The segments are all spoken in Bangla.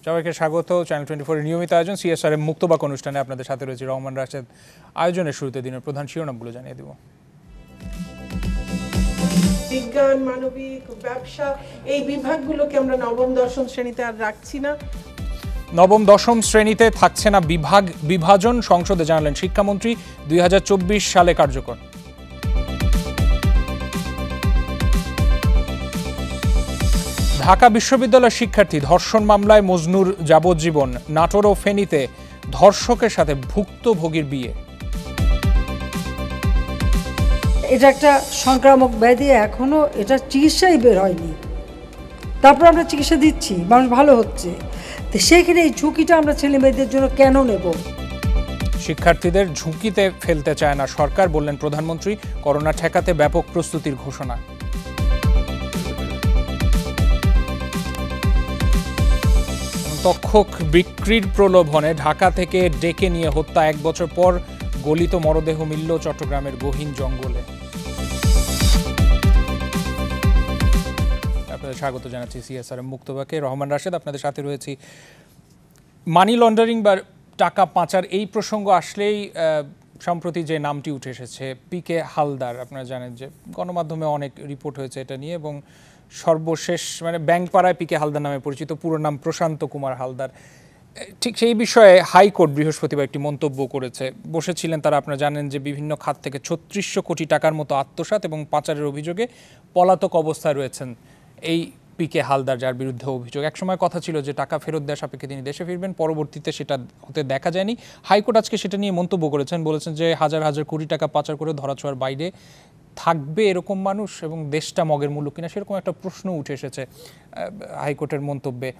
সবাইকে স্বাগত চ্যানেল 24 এর নিয়মিত আয়োজন সিএসআর এর মুক্তবাক অনুষ্ঠানে আপনাদের সাথে রয়েছে রহমান রাশেদ। আয়োজনের শুরুতে দিনের প্রধান শিরোনামগুলো জানিয়ে দেব। বিজ্ঞান, মানবিক, ব্যবসা এই বিভাগগুলোকে আমরা নবম দশম শ্রেণীতে আর রাখছি না। নবম দশম শ্রেণীতে থাকছে না বিভাজন, সংসদে জানালেন শিক্ষামন্ত্রী। 2024 সালে কার্যকর। ঢাকা বিশ্ববিদ্যালয়ের শিক্ষার্থী ধর্ষণ মামলায় মজনুর যাবজ্জীবন। নাটোর ও ফেনীতে ধর্ষকের সাথে ভুক্তভোগীর বিয়ে। এটা একটা সংক্রামক ব্যাধি, এখনো এটা চিকিৎসাই বের হয়নি, তারপর আমরা চিকিৎসা দিচ্ছি, মানুষ ভালো হচ্ছে। তো সেইখানে এই ঝুঁকিটা আমরা ছেলে মেয়েদের জন্য কেন নেব? শিক্ষার্থীদের ঝুঁকিতে ফেলতে চায় না সরকার, বললেন প্রধানমন্ত্রী। করোনা ঠেকাতে ব্যাপক প্রস্তুতির ঘোষণা। তক্ষক বিক্রির প্রলোভনে ঢাকা থেকে ডেকে নিয়ে হত্যা, 1 বছর পর গলিত মরদেহ মিলল চট্টগ্রামের গহীন জঙ্গলে। আপনাদের স্বাগত জানাচ্ছি সিএসআর মুক্তবাকে। রহমান রাশেদ আপনাদের সাথে রয়েছি। মানি লন্ডারিং বা টাকা পাচার এই প্রসঙ্গ আসলেই সম্প্রতি যে নামটি উঠে এসেছে পিকে হালদার, আপনারা জানেন যে গণমাধ্যমে অনেক রিপোর্ট হয়েছে এটা নিয়ে, এবং সর্বশেষ ব্যাংকপাড়ায় পিকে হালদার নামে পরিচিত, পুরো নাম প্রশান্ত কুমার হালদার। ঠিক সেই বিষয়ে হাইকোর্ট বৃহস্পতিবার একটি মন্তব্য করেছে। বসেছিলেন তারা, আপনারা জানেন যে বিভিন্ন খাত থেকে 3600 কোটি টাকার মতো আত্মসাৎ এবং পাচারের অভিযোগে পলাতক অবস্থায় রয়েছেন এই পিকে হালদার, যার বিরুদ্ধে অভিযোগ। একসময় কথা ছিল যে টাকা ফেরত দেওয়া সাপেক্ষে তিনি দেশে ফিরবেন, পরবর্তীতে সেটা হতে দেখা যায়নি। হাইকোর্ট আজকে সেটা নিয়ে মন্তব্য করেছেন, বলেছেন যে হাজার হাজার কোটি টাকা পাচার করে ধরাছোঁয়ার বাইরে থাকবে এরকম মানুষ, এবং দেশটা মগের মূল্য কিনা সেরকম একটা প্রশ্ন উঠে এসেছে হাইকোর্টের মন্তব্যে।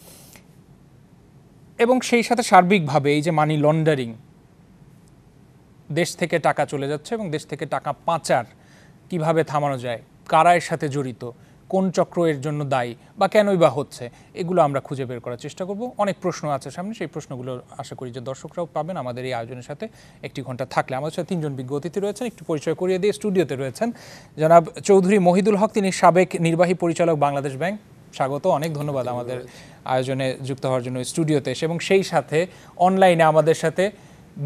এবং সেই সাথে সার্বিকভাবে এই যে মানি লন্ডারিং, দেশ থেকে টাকা চলে যাচ্ছে এবং দেশ থেকে টাকা পাচার কিভাবে থামানো যায়, কারা এর সাথে জড়িত, কোন চক্র এর জন্য দায়ী বা কেনই বা হচ্ছে, এগুলো আমরা খুঁজে বের করার চেষ্টা করব। অনেক প্রশ্ন আছে সামনে, সেই প্রশ্নগুলো আশা করি যে দর্শকরাও পাবেন আমাদের এই আয়োজনের সাথে একটি ঘন্টা থাকলে। আমাদের সাথে 3 জন বিজ্ঞ অতিথি রয়েছেন, একটু পরিচয় করিয়ে দিয়ে স্টুডিওতে রয়েছেন জনাব চৌধুরী মহিদুল হক, তিনি সাবেক নির্বাহী পরিচালক বাংলাদেশ ব্যাংক। স্বাগত, অনেক ধন্যবাদ আমাদের আয়োজনে যুক্ত হওয়ার জন্য স্টুডিওতে এসে। এবং সেই সাথে অনলাইনে আমাদের সাথে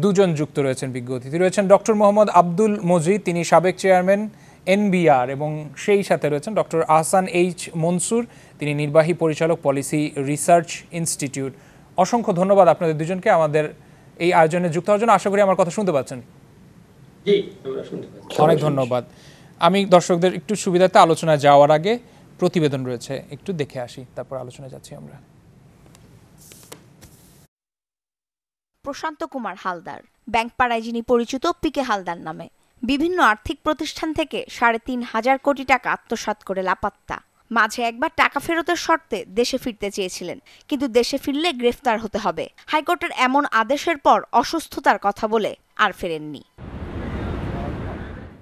2 জন যুক্ত রয়েছেন বিজ্ঞ অতিথি রয়েছেন। ডক্টর মোহাম্মদ আব্দুল মজিদ, তিনি সাবেক চেয়ারম্যান এনবিআর, এবং সেই সাথে রয়েছেন ডক্টর আহসান এইচ মনসুর, তিনি নির্বাহী পরিচালক পলিসি রিসার্চ ইনস্টিটিউট। অসংখ্য ধন্যবাদ আপনাদের দুজনকে আমাদের এই আয়োজনে যুক্ত হওয়ার জন্য। আশা করি আমার কথা শুনতে পাচ্ছেন। জি, আমরা শুনতে পাচ্ছি। অনেক ধন্যবাদ। আমি দর্শকদের একটু সুবিধাতে আলোচনায় যাওয়ার আগে প্রতিবেদন রয়েছে, একটু দেখে আসি, তারপর আলোচনায় যাচ্ছি আমরা। প্রশান্ত কুমার হালদার, ব্যাংকপাড়ায় যিনি পরিচিত পিকে হালদার নামে, বিভিন্ন আর্থিক প্রতিষ্ঠান থেকে ৩.৫ কোটি টাকা আত্মসাৎ করে লাপাত্তা। মাঝে একবার টাকা ফেরতের শর্তে দেশে ফিরতে চেয়েছিলেন, কিন্তু দেশে ফিরলে গ্রেফতার হতে হবে। হাইকোর্টের এমন আদেশের পর অসুস্থতার কথা বলে আর ফেরেননি।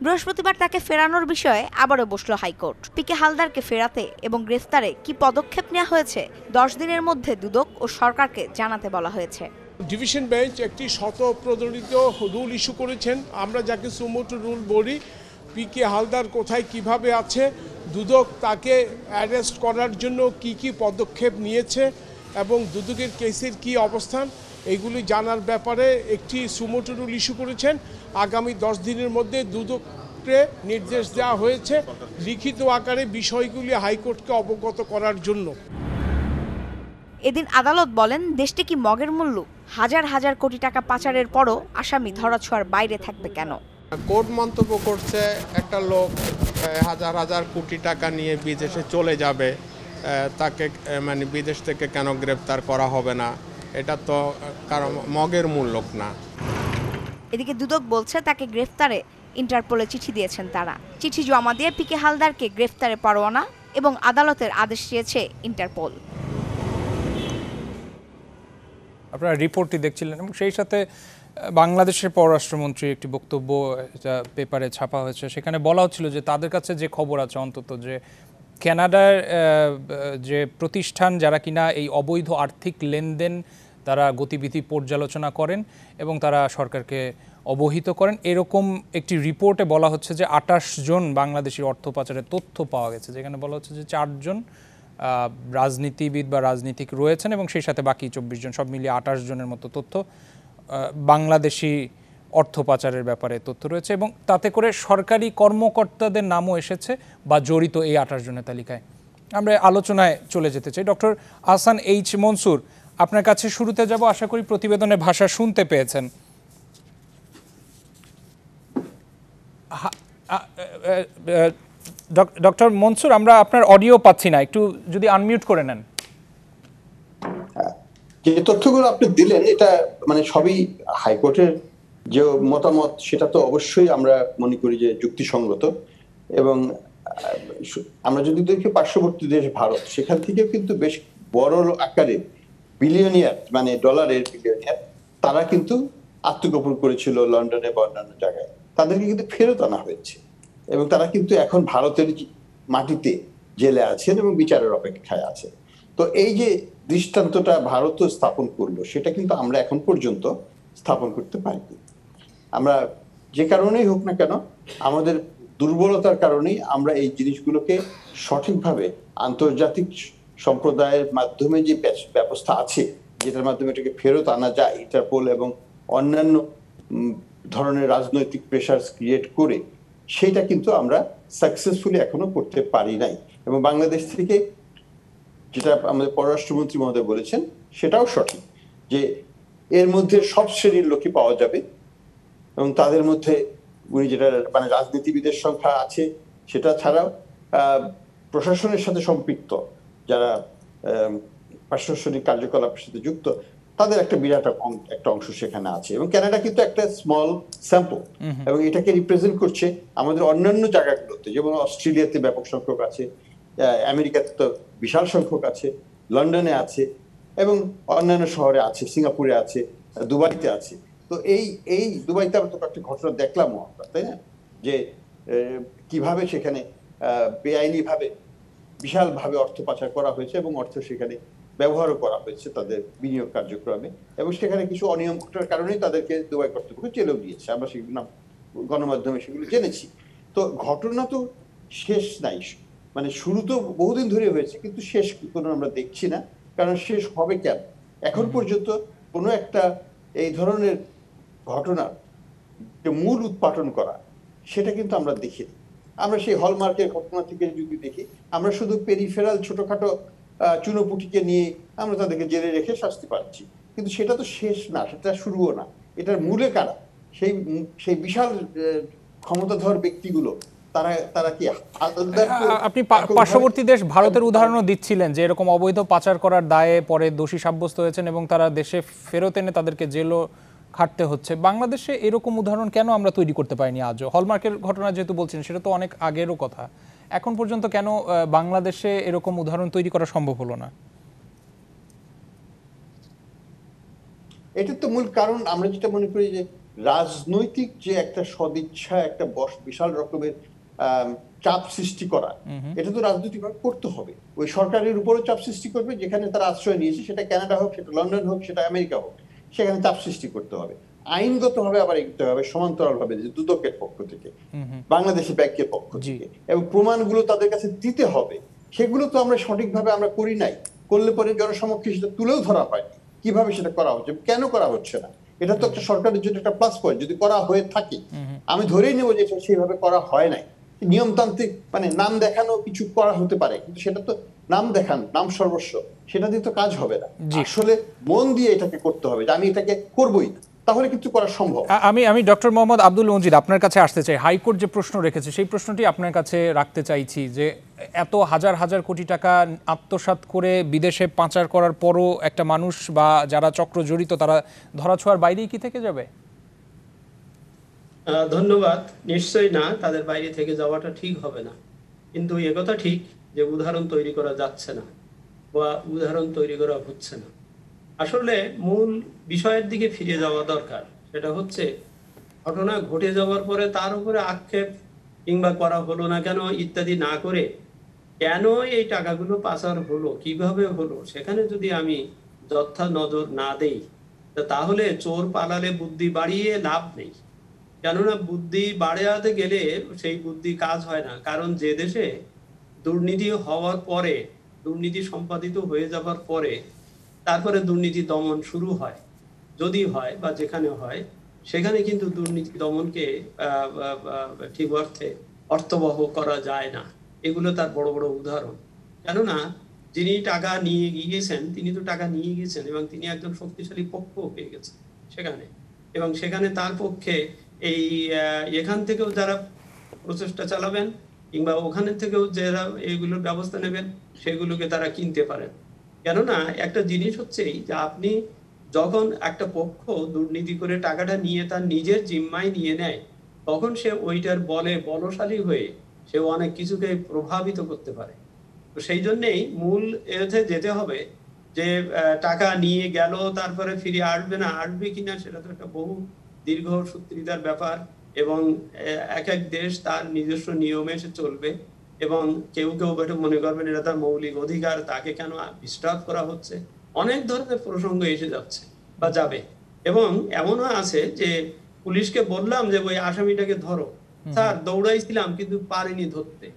বৃহস্পতিবার তাকে ফেরানোর বিষয়ে আবারও বসল হাইকোর্ট। পিকে হালদারকে ফেরাতে এবং গ্রেফতারে কি পদক্ষেপ নেওয়া হয়েছে 10 দিনের মধ্যে দুদক ও সরকারকে জানাতে বলা হয়েছে। ডিভিশন বেঞ্চ একটি শতপ্রণোদিত রুল ইস্যু করেছেন, আমরা যাকে সুমোটো রুল বলি। পিকে হালদার কোথায় কিভাবে আছে, দুদক তাকে অ্যারেস্ট করার জন্য কি পদক্ষেপ নিয়েছে এবং দুদকের কেসের কি অবস্থান, এইগুলি জানার ব্যাপারে একটি সুমোটো রুল ইস্যু করেছেন। আগামী 10 দিনের মধ্যে দুদককে নির্দেশ দেওয়া হয়েছে লিখিত আকারে বিষয়গুলি হাইকোর্টকে অবগত করার জন্য। এদিন আদালত বলেন, দেশটি কি মগের মূল্য? হাজার হাজার কোটি টাকা পাচারের পরও আসামি ধরাছোঁয়ার বাইরে থাকবে কেন? কোর্ট মন্তব্য করছে একটা লোক হাজার হাজার কোটি টাকা নিয়ে বিদেশে চলে যাবে, তাকে বিদেশ থেকে কেন গ্রেফতার করা হবে না? এটা তো কারণ মগের মূল লোক না। এদিকে দুদক বলছে তাকে গ্রেফতারে ইন্টারপোলে চিঠি দিয়েছেন তারা। চিঠি জমা দিয়ে পিকে হালদারকে গ্রেফতারে পরোয়ানা এবং আদালতের আদেশ চেয়েছে ইন্টারপোল। আপনারা রিপোর্টটি দেখছিলেন, এবং সেই সাথে বাংলাদেশের পররাষ্ট্রমন্ত্রীর একটি বক্তব্য পেপারে ছাপা হয়েছে। সেখানে বলা হচ্ছিল যে তাদের কাছে যে খবর আছে অন্তত, যে কানাডার যে প্রতিষ্ঠান যারা কিনা এই অবৈধ আর্থিক লেনদেন তারা গতিবিধি পর্যালোচনা করেন এবং তারা সরকারকে অবহিত করেন, এরকম একটি রিপোর্টে বলা হচ্ছে যে 28 জন বাংলাদেশি অর্থ পাচারের তথ্য পাওয়া গেছে, যেখানে বলা হচ্ছে যে 4 জন রাজনীতিবিদ বা রাজনীতিক রয়েছেন এবং সেই সাথে বাকি 24 জন, সব মিলিয়ে 28 জনের মতো তথ্য বাংলাদেশি অর্থ পাচারের ব্যাপারে তথ্য রয়েছে এবং তাতে করে সরকারি কর্মকর্তাদের নামও এসেছে বা জড়িত এই 28 জনের তালিকায়। আমরা আলোচনায় চলে যেতে চাই। ডক্টর আহসান এইচ মনসুর, আপনার কাছে শুরুতে যাব। আশা করি প্রতিবেদনের ভাষা শুনতে পেয়েছেন। ডক্টর মনসুর, আমরা আপনার অডিও পাচ্ছি না, একটু যদি আনমিউট করে নেন। যে তথ্যগুলো আপনি দিলেন এটা মানে সবই হাইকোর্টের যে মতামত, সেটা তো অবশ্যই আমরা মনে করি যে যুক্তিসঙ্গত। এবং আমরা যদি দেখি পার্শ্ববর্তী দেশ ভারত, সেখান থেকে কিন্তু বেশ বড় আকারে বিলিয়নিয়ার, মানে ডলারের বিলিয়নিয়ার, তারা কিন্তু আত্মগোপন করেছিল লন্ডনে বা অন্যান্য জায়গায়। তাদেরকে কিন্তু ফেরত আনা হয়েছে এবং তারা কিন্তু এখন ভারতের মাটিতে জেলে আছেন এবং বিচারের অপেক্ষায় আছে। তো এই যে দৃষ্টান্তটা ভারত স্থাপন করলো, সেটা কিন্তু আমরা এখন পর্যন্ত স্থাপন করতে পারিনি। আমরা যে কারণেই হোক না কেন, আমাদের দুর্বলতার কারণেই আমরা এই জিনিসগুলোকে সঠিকভাবে আন্তর্জাতিক সম্প্রদায়ের মাধ্যমে যে ব্যবস্থা আছে, যেটার মাধ্যমে এটাকে ফেরত আনা যায়, ইন্টারপোল এবং অন্যান্য ধরনের রাজনৈতিক প্রেশার ক্রিয়েট করে, সেটা কিন্তু আমরা সাকসেসফুলি এখনো করতে পারি নাই। এবং বাংলাদেশ থেকে যেটা আমাদের পররাষ্ট্রমন্ত্রী মহোদয় বলেছেন, সেটাও সঠিক যে এর মধ্যে সব শ্রেণীর লোকই পাওয়া যাবে এবং তাদের মধ্যে উনি যেটা মানে রাজনীতিবিদের সংখ্যা আছে, সেটা ছাড়াও প্রশাসনের সাথে সম্পৃক্ত যারা প্রশাসনিক কার্যকলাপের সাথে যুক্ত, তাদের একটা বিরাট একটা অংশ সেখানে আছে। এবং কানাডা কিন্তু একটা স্মল স্যাম্পল এবং এটাকে রিপ্রেজেন্ট করছে আমাদের অন্যান্য জায়গাগুলোতে, যেমন অস্ট্রেলিয়াতে ব্যাপক সংখ্যক আছে, আমেরিকাতে তো বিশাল সংখ্যক আছে, লন্ডনে আছে এবং অন্যান্য শহরে আছে, সিঙ্গাপুরে আছে, দুবাইতে আছে। তো এই দুবাইতে আমরা তো একটা ঘটনা দেখলাম আমরা, তাই না, যে কিভাবে সেখানে বেআইনি ভাবে বিশাল ভাবে অর্থ পাচার করা হয়েছে এবং অর্থ সেখানে ব্যবহারও করা হয়েছে তাদের বিনিয়োগ কার্যক্রমে, এবং সেখানে কিছু অনিয়ম ঘটার কারণেই তাদেরকে দুবাই কর্তৃপক্ষ জেলেও দিয়েছে। আমরা সেগুলো গণমাধ্যমে সেগুলো জেনেছি। তো ঘটনা তো শেষ নাই, মানে শুরু তো বহুদিন ধরে হয়েছে, কিন্তু শেষ কোনো আমরা দেখছি না। কারণ শেষ হবে কেন? এখন পর্যন্ত কোনো একটা এই ধরনের ঘটনার মূল উৎপাটন করা, সেটা কিন্তু আমরা দেখিনি। আমরা সেই হলমার্কের ঘটনা থেকে যদি দেখি, আমরা শুধু পেরিফেরাল ছোটখাটো চুনোপুটিকে নিয়ে আমরা তাদেরকে জেলে রেখে শাস্তি পাচ্ছি, কিন্তু সেটা তো শেষ না, সেটা শুরুও না। এটার মূলে কারা? সেই বিশাল ক্ষমতাধর ব্যক্তিগুলো, তারা কি? আপনি পার্শ্ববর্তী দেশ ভারতের উদাহরণও দিচ্ছিলেন যে এরকম অবৈধ পাচার করার দায়ে পরে দোষী সাব্যস্ত হয়েছেন এবং তারা দেশে ফেরত এনে তাদেরকে জেলও খাটতে হচ্ছে। বাংলাদেশে এরকম উদাহরণ কেন আমরা তৈরি করতে পারিনি আজও? হলমার্কের ঘটনা যেহেতু বলছেন, সেটা তো অনেক আগেরও কথা, এখন পর্যন্ত কেন বাংলাদেশে এরকম উদাহরণ তৈরি করা সম্ভব হলো না? এটার তো মূল কারণ আমরা যেটা মনে করি যে রাজনৈতিক যে একটা সদিচ্ছা, একটা বিশাল রকমের চাপ সৃষ্টি করা, এটা তো রাজনৈতিকভাবে করতে হবে। ওই সরকারের উপরও চাপ সৃষ্টি করবে, যেখানে তারা আশ্রয় নিয়েছে, সেটা কানাডা হোক, সেটা লন্ডন হোক, সেটা আমেরিকা হোক, সেখানে চাপ সৃষ্টি করতে হবে। আইনগতভাবে আবার এগোতে হবে, সমান্তরাল ভাবে, দুদকের পক্ষ থেকে, বাংলাদেশের ব্যাংকের পক্ষ থেকে, এবং প্রমাণগুলো তাদের কাছে দিতে হবে। সেগুলো তো আমরা সঠিকভাবে আমরা করি নাই। করলে পরে জনসমক্ষে সেটা তুলেও ধরা হয়নি। কিভাবে সেটা করা হচ্ছে, কেন করা হচ্ছে না, এটা তো একটা সরকারের জন্য একটা প্লাস পয়েন্ট। যদি করা হয়ে থাকে, আমি ধরেই নেবো যে সেইভাবে করা হয় নাই। নিয়মতান্ত্রিক মানে নাম দেখানো কিছু করা হতে পারে, কিন্তু সেটা তো নাম দেখান, নাম সর্বস্ব, সেটা দিয়ে তো কাজ হবে না। আসলে মন দিয়ে এটাকে করতে হবে যে আমি এটাকে করবোই, তাহলে কিছু করা সম্ভব। আমি ডক্টর মোহাম্মদ আব্দুল মজিদ আপনার কাছে আসতে চাই। হাইকোর্ট যে প্রশ্ন রেখেছে, সেই প্রশ্নটি আপনার কাছে রাখতে চাইছি যে এত হাজার হাজার কোটি টাকা আত্মসাৎ করে বিদেশে পাচার করার পরও একটা মানুষ বা যারা চক্র জড়িত, তারা ধরাছোঁয়ার বাইরেই কি থেকে যাবে? ধন্যবাদ। নিশ্চয়ই না, তাদের বাইরে থেকে যাওয়াটা ঠিক হবে না। কিন্তু একথা ঠিক যে উদাহরণ তৈরি করা যাচ্ছে না বা উদাহরণ তৈরি করা হচ্ছে না। আসলে মূল বিষয়ের দিকে ফিরে যাওয়া দরকার। সেটা হচ্ছে ঘটনা ঘটে যাওয়ার পরে তার উপরে আক্ষেপ কিংবা করা হলো না কেন ইত্যাদি না করে, কেন এই টাকাগুলো পাচার হলো, কিভাবে হলো, সেখানে যদি আমি যথা নজর না দেই, তাহলে চোর পালালে বুদ্ধি বাড়িয়ে লাভ নেই। কেননা বুদ্ধি বাড়াতে গেলে সেই বুদ্ধি কাজ হয় না। কারণ যে দেশে দুর্নীতি হওয়ার পরে দুর্নীতি সম্পাদিত হয়ে যাবার পরে তারপরে দুর্নীতি দমন শুরু হয়, যদি হয় বা যেখানে হয় সেখানে কিন্তু দুর্নীতি দমনকে ঠিক অর্থে অর্থবহ করা যায় না। এগুলো তার বড় বড় উদাহরণ। কেননা যিনি টাকা নিয়ে গিয়েছেন তিনি তো টাকা নিয়ে গিয়েছেন এবং তিনি একজন শক্তিশালী পক্ষ পেয়ে গেছেন সেখানে, এবং সেখানে তার পক্ষে এই এখান থেকেও যারা প্রচেষ্টা চালাবেন কিংবা ওখানে থেকেও যারা এইগুলোর ব্যবস্থা নেবেন সেগুলোকে তারা কিনতে পারেন। কেননা একটা জিনিস হচ্ছেই যে আপনি যখন একটা পক্ষ দুর্নীতি করে টাকাটা নিয়ে তার নিজের জিম্মায় নিয়ে নেয় তখন সে ওইটার বলে বলশালী হয়ে সে অনেক কিছুকে প্রভাবিত করতে পারে। তো সেই জন্যেই মূল এতে যেতে হবে যে টাকা নিয়ে গেল তারপরে ফিরে আসবে না, আসবে কিনা সেটা তো একটা বহু দীর্ঘ সূত্রিতার ব্যাপার, এবং এক এক দেশ তার নিজস্ব নিয়মে সে চলবে, এবং কেউ কেউ এটা মনে করবেন এটা তার মৌলিক অধিকার, তাকে কেন ডিস্টার্ব করা হচ্ছে, অনেক ধরনের প্রসঙ্গ এসে যাচ্ছে বা যাবে। এবং এমনও আছে যে পুলিশকে বললাম যে ওই আসামিটাকে ধরো, স্যার দৌড়াইছিলাম কিন্তু পারিনি ধরতে,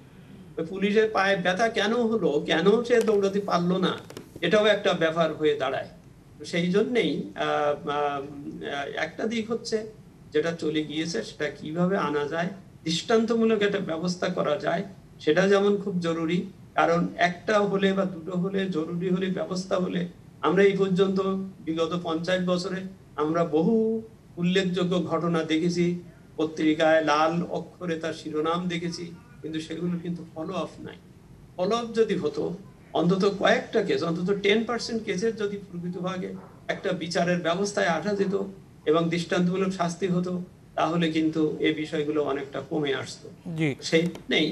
পুলিশের পায়ে ব্যথা কেন হলো, কেন সে দৌড়াতে পারলো না, এটাও একটা ব্যাপার হয়ে দাঁড়ায়। সেই জন্যেই একটা দিক হচ্ছে যেটা চলে গিয়েছে সেটা কিভাবে আনা যায়, দৃষ্টান্তমূলক একটা ব্যবস্থা করা যায় সেটা যেমন খুব জরুরি, কারণ একটা হলে বা দুটো হলে জরুরি হলে ব্যবস্থা হলে আমরা এই পর্যন্ত বিগত 50 বছরে আমরা বহু উল্লেখযোগ্য ঘটনা দেখেছি, পত্রিকায় লাল অক্ষরে তার শিরোনাম দেখেছি, কিন্তু সেগুলো কিন্তু ফলো আপ নাই। ফলো আপ যদি হতো অন্তত কয়েকটা কেস, অন্তত 10% কেসের যদি প্রকৃতভাবে একটা বিচারের ব্যবস্থায় আসা যেত এবং দৃষ্টান্তমূলক শাস্তি হতো তাহলে কিন্তু এই বিষয়গুলো অনেকটা কমে আসতো। সেই নেই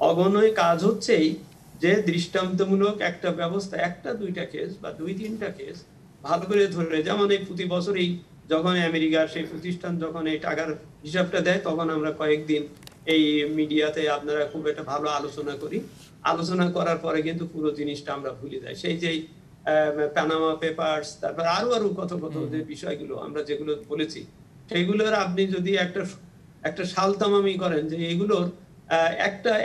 অগণয় কাজ হচ্ছেই যে দৃষ্টান্তমূলক একটা ব্যবস্থা, একটা দুইটা কেস বা 2-3টা কেস ভালো করে ধরে, যেমন এই প্রতি বছরই যখন আমেরিকার সেই প্রতিষ্ঠান যখন এই টাকার হিসাবটা দেয় তখন আমরা কয়েকদিন এই মিডিয়াতে আপনারা খুব একটা ভালো আলোচনা করি, আলোচনা করার পরে কিন্তু পুরো জিনিসটা আমরা ভুলে যাই। সেই যে পানামা পেপারস, তারপর আরো কত যে বিষয়গুলো আমরা যেগুলো বলেছি সেইগুলোর আপনি যদি একটা সালতামামি করেন যে এগুলোর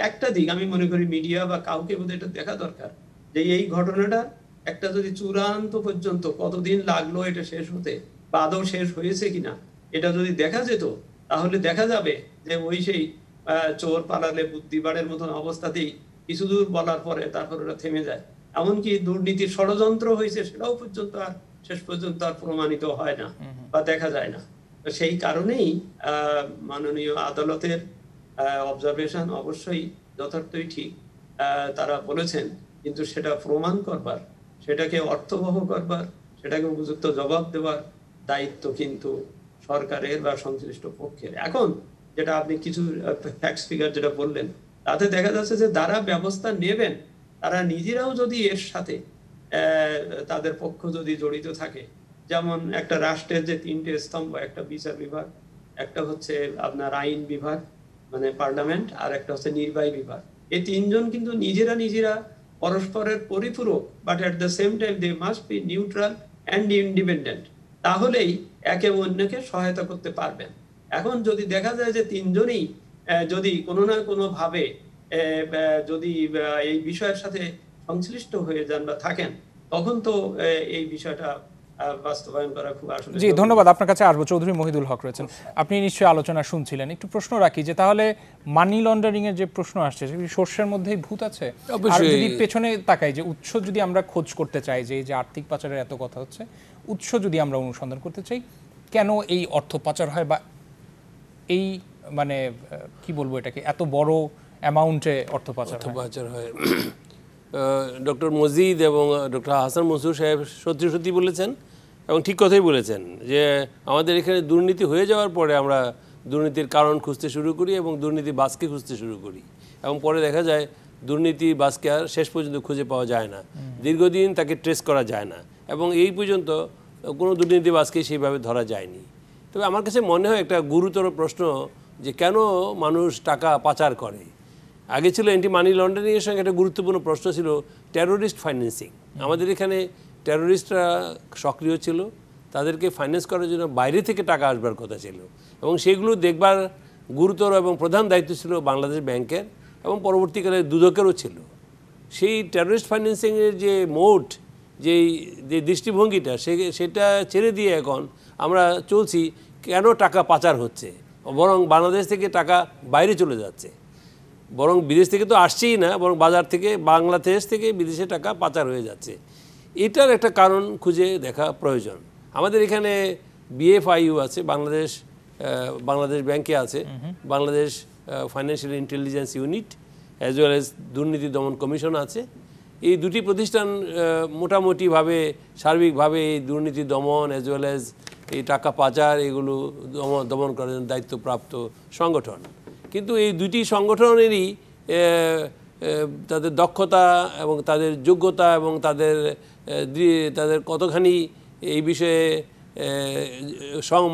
একটা দিক আমি মনে করি মিডিয়া বা কাউকে বোধহয় এটা দেখা দরকার যে এই ঘটনাটা একটা যদি চূড়ান্ত পর্যন্ত কতদিন লাগলো এটা শেষ হতে বা আদৌ শেষ হয়েছে কিনা এটা যদি দেখা যেত তাহলে দেখা যাবে যে ওই সেই চোর পালালে বুদ্ধি বাড়ের মতন অবস্থাতেই কিছু দূর বলার পরে তারপর ওটা থেমে যায়। এমনকি দুর্নীতির ষড়যন্ত্র হয়েছে সেটাও পর্যন্ত আর শেষ পর্যন্ত আর প্রমাণিত হয় না বা দেখা যায় না। সেই কারণেই মাননীয় আদালতের অবজারভেশন অবশ্যই যথার্থই ঠিক, তারা বলেছেন, কিন্তু সেটা প্রমাণ করবার, সেটাকে অর্থবহ করবার, সেটাকে উপযুক্ত জবাব দেওয়ার দায়িত্ব কিন্তু সরকারের বা সংশ্লিষ্ট পক্ষের। এখন যেটা আপনি কিছু ফ্যাক্টস ফিগার যেটা বললেন তাতে দেখা যাচ্ছে যে যারা ব্যবস্থা নেবেন তারা নিজেরাও যদি এর সাথে তাদের পক্ষ যদি জড়িত থাকে, যেমন একটা রাষ্ট্রের যে 3টে স্তম্ভ, একটা বিচার বিভাগ, একটা হচ্ছে আপনার আইন বিভাগ মানে পার্লামেন্ট, আর একটা হচ্ছে নির্বাহী বিভাগ, এই 3জন কিন্তু নিজেরা পরস্পরের পরিপূরক, but at the same time they must be neutral and independent, তাহলেই একে অন্যকে সহায়তা করতে পারবেন। এখন যদি দেখা যায় যে 3জনই যদি কোনো না কোনো ভাবে যদি এই বিষয়ের সাথে সংশ্লিষ্ট হয়ে যান বা থাকেন তখন তো এই বিষয়টা বাস্তবায়ন করা খুব আসলে। জি ধন্যবাদ, আপনার কাছে আসবো। চৌধুরী মহিদুল হক রয়েছেন, আপনি নিশ্চয়ই আলোচনা শুনছিলেন। একটু প্রশ্ন রাখি যে তাহলে মানি লন্ডারিং এর যে প্রশ্ন আসছে সেটি শস্যের মধ্যেই ভূত আছে। আর যদি পেছনে তাকাই যে উৎস যদি আমরা খোঁজ করতে চাই, যে এই যে আর্থিক পাচারের এত কথা হচ্ছে, উৎস যদি আমরা অনুসন্ধান করতে চাই কেন এই অর্থ পাচার হয় বা এই মানে কি বলবো এটাকে এত বড় অ্যামাউন্টে অর্থ পাচার হয়। ডক্টর মজিদ এবং ডক্টর হাসান মনসুর সাহেব সত্যি বলেছেন এবং ঠিক কথাই বলেছেন যে আমাদের এখানে দুর্নীতি হয়ে যাওয়ার পরে আমরা দুর্নীতির কারণ খুঁজতে শুরু করি এবং দুর্নীতি বাসকে খুঁজতে শুরু করি, এবং পরে দেখা যায় দুর্নীতি বাসকে আর শেষ পর্যন্ত খুঁজে পাওয়া যায় না, দীর্ঘদিন তাকে ট্রেস করা যায় না, এবং এই পর্যন্ত কোনো দুর্নীতি বাসকে সেইভাবে ধরা যায়নি। তবে আমার কাছে মনে হয় একটা গুরুতর প্রশ্ন যে কেন মানুষ টাকা পাচার করে। আগে ছিল অ্যান্টি মানি লন্ডারিংয়ের সঙ্গে একটা গুরুত্বপূর্ণ প্রশ্ন ছিল টেরোরিস্ট ফাইন্যান্সিং। আমাদের এখানে টেরোরিস্টরা সক্রিয় ছিল, তাদেরকে ফাইন্যান্স করার জন্য বাইরে থেকে টাকা আসবার কথা ছিল, এবং সেগুলো দেখবার গুরুতর এবং প্রধান দায়িত্ব ছিল বাংলাদেশ ব্যাংকের এবং পরবর্তীকালে দুদকেরও ছিল। সেই টেররিস্ট ফাইন্যান্সিংয়ের যে মোড যে দৃষ্টিভঙ্গিটা সেটা ছেড়ে দিয়ে এখন আমরা চলছি কেন টাকা পাচার হচ্ছে, বরং বাংলাদেশ থেকে টাকা বাইরে চলে যাচ্ছে, বরং বিদেশ থেকে তো আসছেই না, বরং বাজার থেকে বাংলাদেশ থেকে বিদেশে টাকা পাচার হয়ে যাচ্ছে। এটার একটা কারণ খুঁজে দেখা প্রয়োজন। আমাদের এখানে BFIU আছে, বাংলাদেশ ব্যাংকে আছে, Bangladesh financial intelligence unit, as well as দুর্নীতি দমন কমিশন আছে। এই দুটি প্রতিষ্ঠান মোটামুটিভাবে সার্বিকভাবে এই দুর্নীতি দমন অ্যাজ ওয়েল এজ এই টাকা পাচার এগুলো দমন করার জন্য দায়িত্বপ্রাপ্ত সংগঠন। কিন্তু এই দুটি সংগঠনেরই তাদের দক্ষতা এবং তাদের যোগ্যতা এবং তাদের কতখানি এই বিষয়ে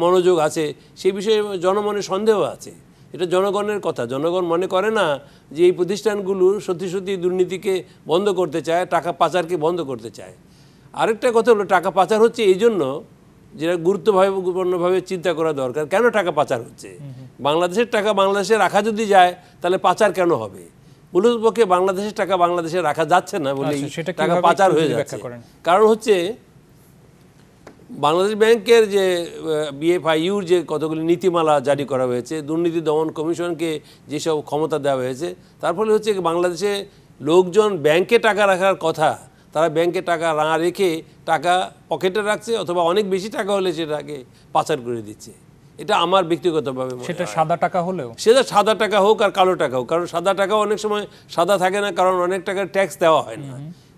মনোযোগ আছে সেই বিষয়ে জনমনে সন্দেহ আছে। এটা জনগণের কথা। জনগণ মনে করে না যে এই প্রতিষ্ঠানগুলো সত্যি সত্যি দুর্নীতিকে বন্ধ করতে চায়, টাকা পাচারকে বন্ধ করতে চায়। আরেকটা কথা হলো টাকা পাচার হচ্ছে এই জন্য যেটা গুরুত্বপূর্ণভাবে চিন্তা করা দরকার, কেন টাকা পাচার হচ্ছে। বাংলাদেশের টাকা বাংলাদেশে রাখা যদি যায় তাহলে পাচার কেন হবে? মূলত পক্ষে বাংলাদেশের টাকা বাংলাদেশে রাখা যাচ্ছে না বলেই টাকা পাচার হয়ে যাচ্ছে। কারণ হচ্ছে বাংলাদেশ ব্যাংকের যে BFIUর যে কতগুলি নীতিমালা জারি করা হয়েছে, দুর্নীতি দমন কমিশনকে যেসব ক্ষমতা দেওয়া হয়েছে, তার ফলে হচ্ছে বাংলাদেশে লোকজন ব্যাংকে টাকা রাখার কথা তারা ব্যাংকে টাকা না রেখে টাকা পকেটে রাখছে, অথবা অনেক বেশি টাকা হলে সেটাকে পাচার করে দিচ্ছে। এটা আমার ব্যক্তিগতভাবে সেটা সাদা টাকা হলেও, সেটা সাদা টাকা হোক আর কালো টাকা হোক, কারণ সাদা টাকাও অনেক সময় সাদা থাকে না, কারণ অনেক টাকার ট্যাক্স দেওয়া হয় না।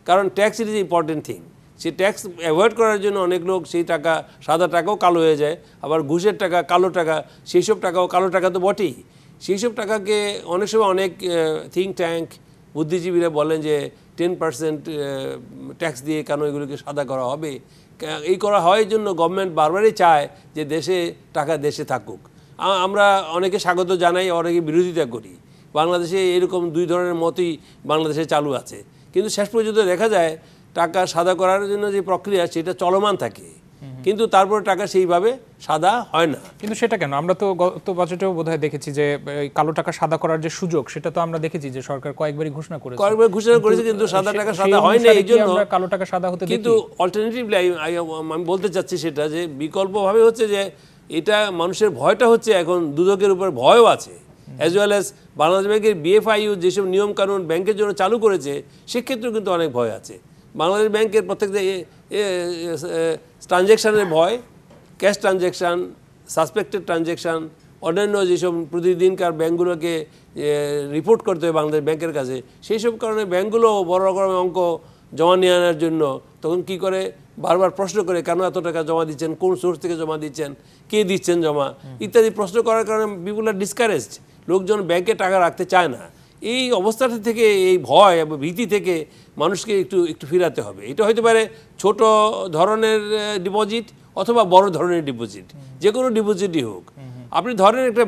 কারণ ট্যাক্স ইজ ইম্পর্টেন্ট থিং। সেই ট্যাক্স অ্যাভয়েড করার জন্য অনেক লোক সেই টাকা সাদা টাকাও কালো হয়ে যায়, আবার ঘুষের টাকা কালো টাকা, সেই সব টাকাও কালো টাকা তো বটেই। সেই সব টাকাকে অনেক সময় অনেক থিঙ্ক ট্যাঙ্ক বুদ্ধিজীবীরা বলেন যে 10% ট্যাক্স দিয়ে কেন এগুলোকে সাদা করা হবে। এই করা হয় জন্য গভর্নমেন্ট বারবারই চায় যে টাকা দেশে থাকুক। আমরা অনেকে স্বাগত জানাই, অনেকে বিরোধিতা করি। বাংলাদেশে এরকম দুই ধরনের মতই বাংলাদেশে চালু আছে, কিন্তু শেষ পর্যন্ত দেখা যায় টাকা সাদা করার জন্য যে প্রক্রিয়া সেটা চলমান থাকে, কিন্তু তারপর টাকা সেইভাবে সাদা হয় না। কিন্তু সেটা কেন? আমরা তো গত বাজেটেও বোধহয় দেখেছি যে কালো টাকা সাদা করার যে সুযোগ, সেটা তো আমরা দেখেছি যে সরকার কয়েকবার ঘোষণা করেছে, কিন্তু সাদা টাকা সাদা হয় না। এই জন্য কালো টাকা সাদা হতে, কিন্তু অল্টারনেটিভলি আমি বলতে চাচ্ছি সেটা যে বিকল্পভাবে হচ্ছে যে এটা মানুষের ভয়টা হচ্ছে এখন দুদকের উপর ভয়ও আছে, অ্যাজ ওয়েল এজ বাংলাদেশ ব্যাংকের BFIU যেসব নিয়মকানুন ব্যাংকের জন্য চালু করেছে সেক্ষেত্রেও কিন্তু অনেক ভয় আছে। বাংলাদেশ ব্যাংকের প্রত্যেকটা ট্রানজ্যাকশানের ভয়, ক্যাশ ট্রানজ্যাকশান, সাসপেক্টেড ট্রানজ্যাকশান, অন্যান্য যেসব প্রতিদিনকার ব্যাংকগুলোকে রিপোর্ট করতে হয় বাংলাদেশ ব্যাংকের কাছে, সেই সব কারণে ব্যাংকগুলো বড় রকমের অঙ্ক জমা নিয়ে আনার জন্য তখন কি করে বারবার প্রশ্ন করে কেন এত টাকা জমা দিচ্ছেন, কোন সোর্স থেকে জমা দিচ্ছেন, কে দিচ্ছেন জমা ইত্যাদি প্রশ্ন করার কারণে পিপুল আর ডিসকারেজড। লোকজন ব্যাংকে টাকা রাখতে চায় না। এই অবস্থাটা থেকে, এই ভয় এবং ভীতি থেকে মানুষকে একটু ফিরাতে হবে। এটা হতে পারে ছোট ধরনের ডিপোজিট অথবা বড় ধরনের ডিপোজিট, যে কোনো ডিপোজিটই হোক। আপনি ধরেন একটা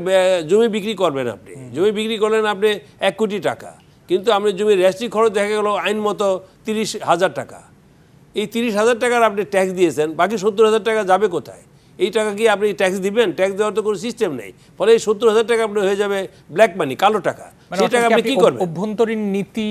জমি বিক্রি করবেন, আপনি জমি বিক্রি করলেন আপনি 1 কোটি টাকা, কিন্তু আপনি জমির রেজিস্ট্রি খরচ দেখা গেল আইন মতো 30,000 টাকা। এই 30,000 টাকার আপনি ট্যাক্স দিয়েছেন, বাকি 70,000 টাকা যাবে কোথায়? এই টাকা কি আপনি ট্যাক্স দিবেন? ট্যাক্স দেওয়ার তো কোনো সিস্টেম নেই। ফলে এই 70,000 টাকা আপনি হয়ে যাবে ব্ল্যাক মানি, কালো টাকা। সেই টাকা আপনি কি করবেন? অভ্যন্তরীণ নীতি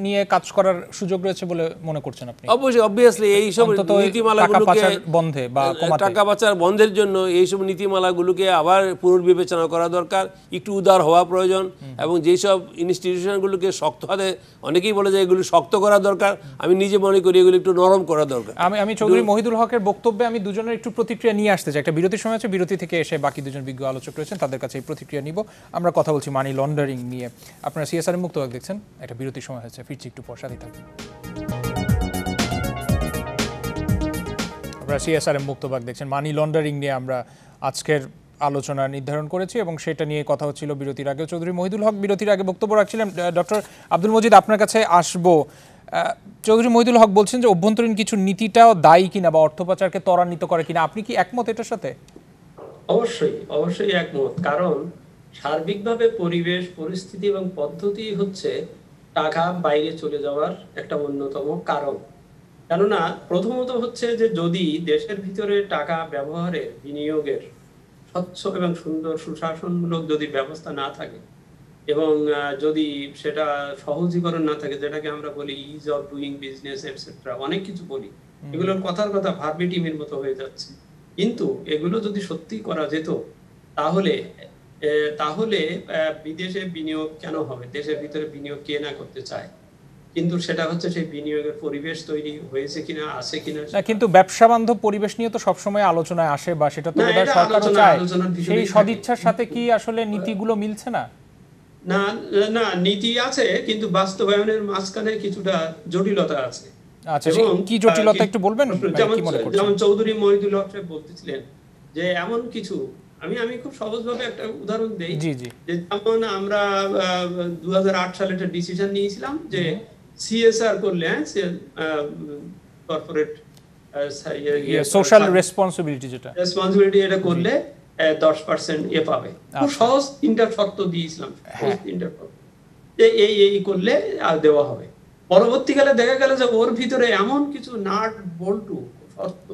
নিয়ে কাজ করার সুযোগ রয়েছে বলে মনে করছেন আপনি? অবশ্যই, অবভিয়াসলি এই সব নীতিমালাগুলোকে বন্ধে বা কমাতে, টাকা পাচার বন্ধের জন্য এই সব নীতিমালাগুলোকে আবার পুনর্বিবেচনা করা দরকার, একটু উদার হওয়া প্রয়োজন, এবং যেই সব ইনস্টিটিউশনগুলোকে শক্ত হাতে, অনেকেই বলে যে এগুলো শক্ত করা দরকার, আমি নিজে মনে করি এগুলো একটু নরম করা দরকার। আমি চৌধুরী মহিদুল হকের বক্তব্যে আমি দুজনের একটু প্রতিক্রিয়া নিয়ে আসতে চাই। একটা বিরতির সময় আছে, বিরতি থেকে এসে বাকি দুজন বিজ্ঞ আলোচক রয়েছেন, তাদের কাছে এই প্রতিক্রিয়া নিব। আমরা কথা বলছি মানি লন্ডারিং নিয়ে। আপনারা CSR মুক্তবাক দেখছেন, একটা বিরতির সময় হয়েছে, ফিরছি একটু পর, সাথে থাকুন। আপনারা CSR মুক্তবাক দেখছেন। মানি লন্ডারিং নিয়ে আমরা আজকের আলোচনা নির্ধারণ করেছি এবং সেটা নিয়ে কথা হচ্ছিল বিরতির আগে। চৌধুরী মহিদুল হক বিরতির আগে বক্তব্য রাখছিলেন। ডক্টর আব্দুল মজিদ, আপনার কাছে আসবো। চৌধুরী মহিদুল হক বলছেন যে অভ্যন্তরীণ কিছু নীতিটাও দায়ী কিনা বা অর্থ পাচারকে ত্বরান্বিত করে কিনা, আপনি কি একমত এটার সাথে? অবশ্যই একমত। কারণ সার্বিকভাবে পরিবেশ, পরিস্থিতি এবং পদ্ধতি হচ্ছে টাকা বাইরে চলে যাওয়ার একটা অন্যতম কারণ। কেননা প্রথমত হচ্ছে যে যদি দেশের ভিতরে টাকা ব্যবহারের, বিনিয়োগের স্বচ্ছ এবং সুন্দর সুশাসনমূলক যদি ব্যবস্থা না থাকে, এবং যদি সেটা সহজীকরণ না থাকে, যেটাকে আমরা বলি is of doing business etcetera, অনেক কিছু বলি, এগুলোর কথার কথা ভার্বেটিমের মতো হয়ে যাচ্ছে। কিন্তু এগুলো যদি সত্যি করা যেত তাহলে তাহলে বিদেশে বিনিয়োগ কেন হবে? দেশের ভিতরে বিনিয়োগ কে না করতে চায়, কিন্তু সেটা হচ্ছে সেই বিনিয়োগের পরিবেশ তৈরি হয়েছে কিনা, আছে কিনা। না, কিন্তু ব্যবসা বান্ধব পরিবেশ নিয়ে তো সবসময় আলোচনায় আসে, বা সেটা তো বোধহয় সরকারও চায়। সেই সদিচ্ছার সাথে কি আসলে নীতিগুলো মিলছে না? না না, নীতি আছে, কিন্তু বাস্তবায়নের মাঝখানে কিছুটা জটিলতা আছে। আচ্ছা, কি জটিলতা একটু বলবেন? যেমন চৌধুরী মহিদুল হক সাহেব বলতেছিলেন যে এমন কিছু, আমি খুব সহজভাবে একটা উদাহরণ দেই, যে যেমন আমরা 2008 সালে একটা ডিসিশন নিয়েছিলাম যে সিএসআর করলে, কর্পোরেট সোশ্যাল রেসপন্সিবিলিটি, এটা করলে 10% পাবে। খুব সহজ তিনটা শর্ত দিয়েছিলাম, যে এই করলে আর দেওয়া হবে। পরবর্তীকালে দেখা গেল যে ওর ভিতরে এমন কিছু নাট বল্টু শর্ত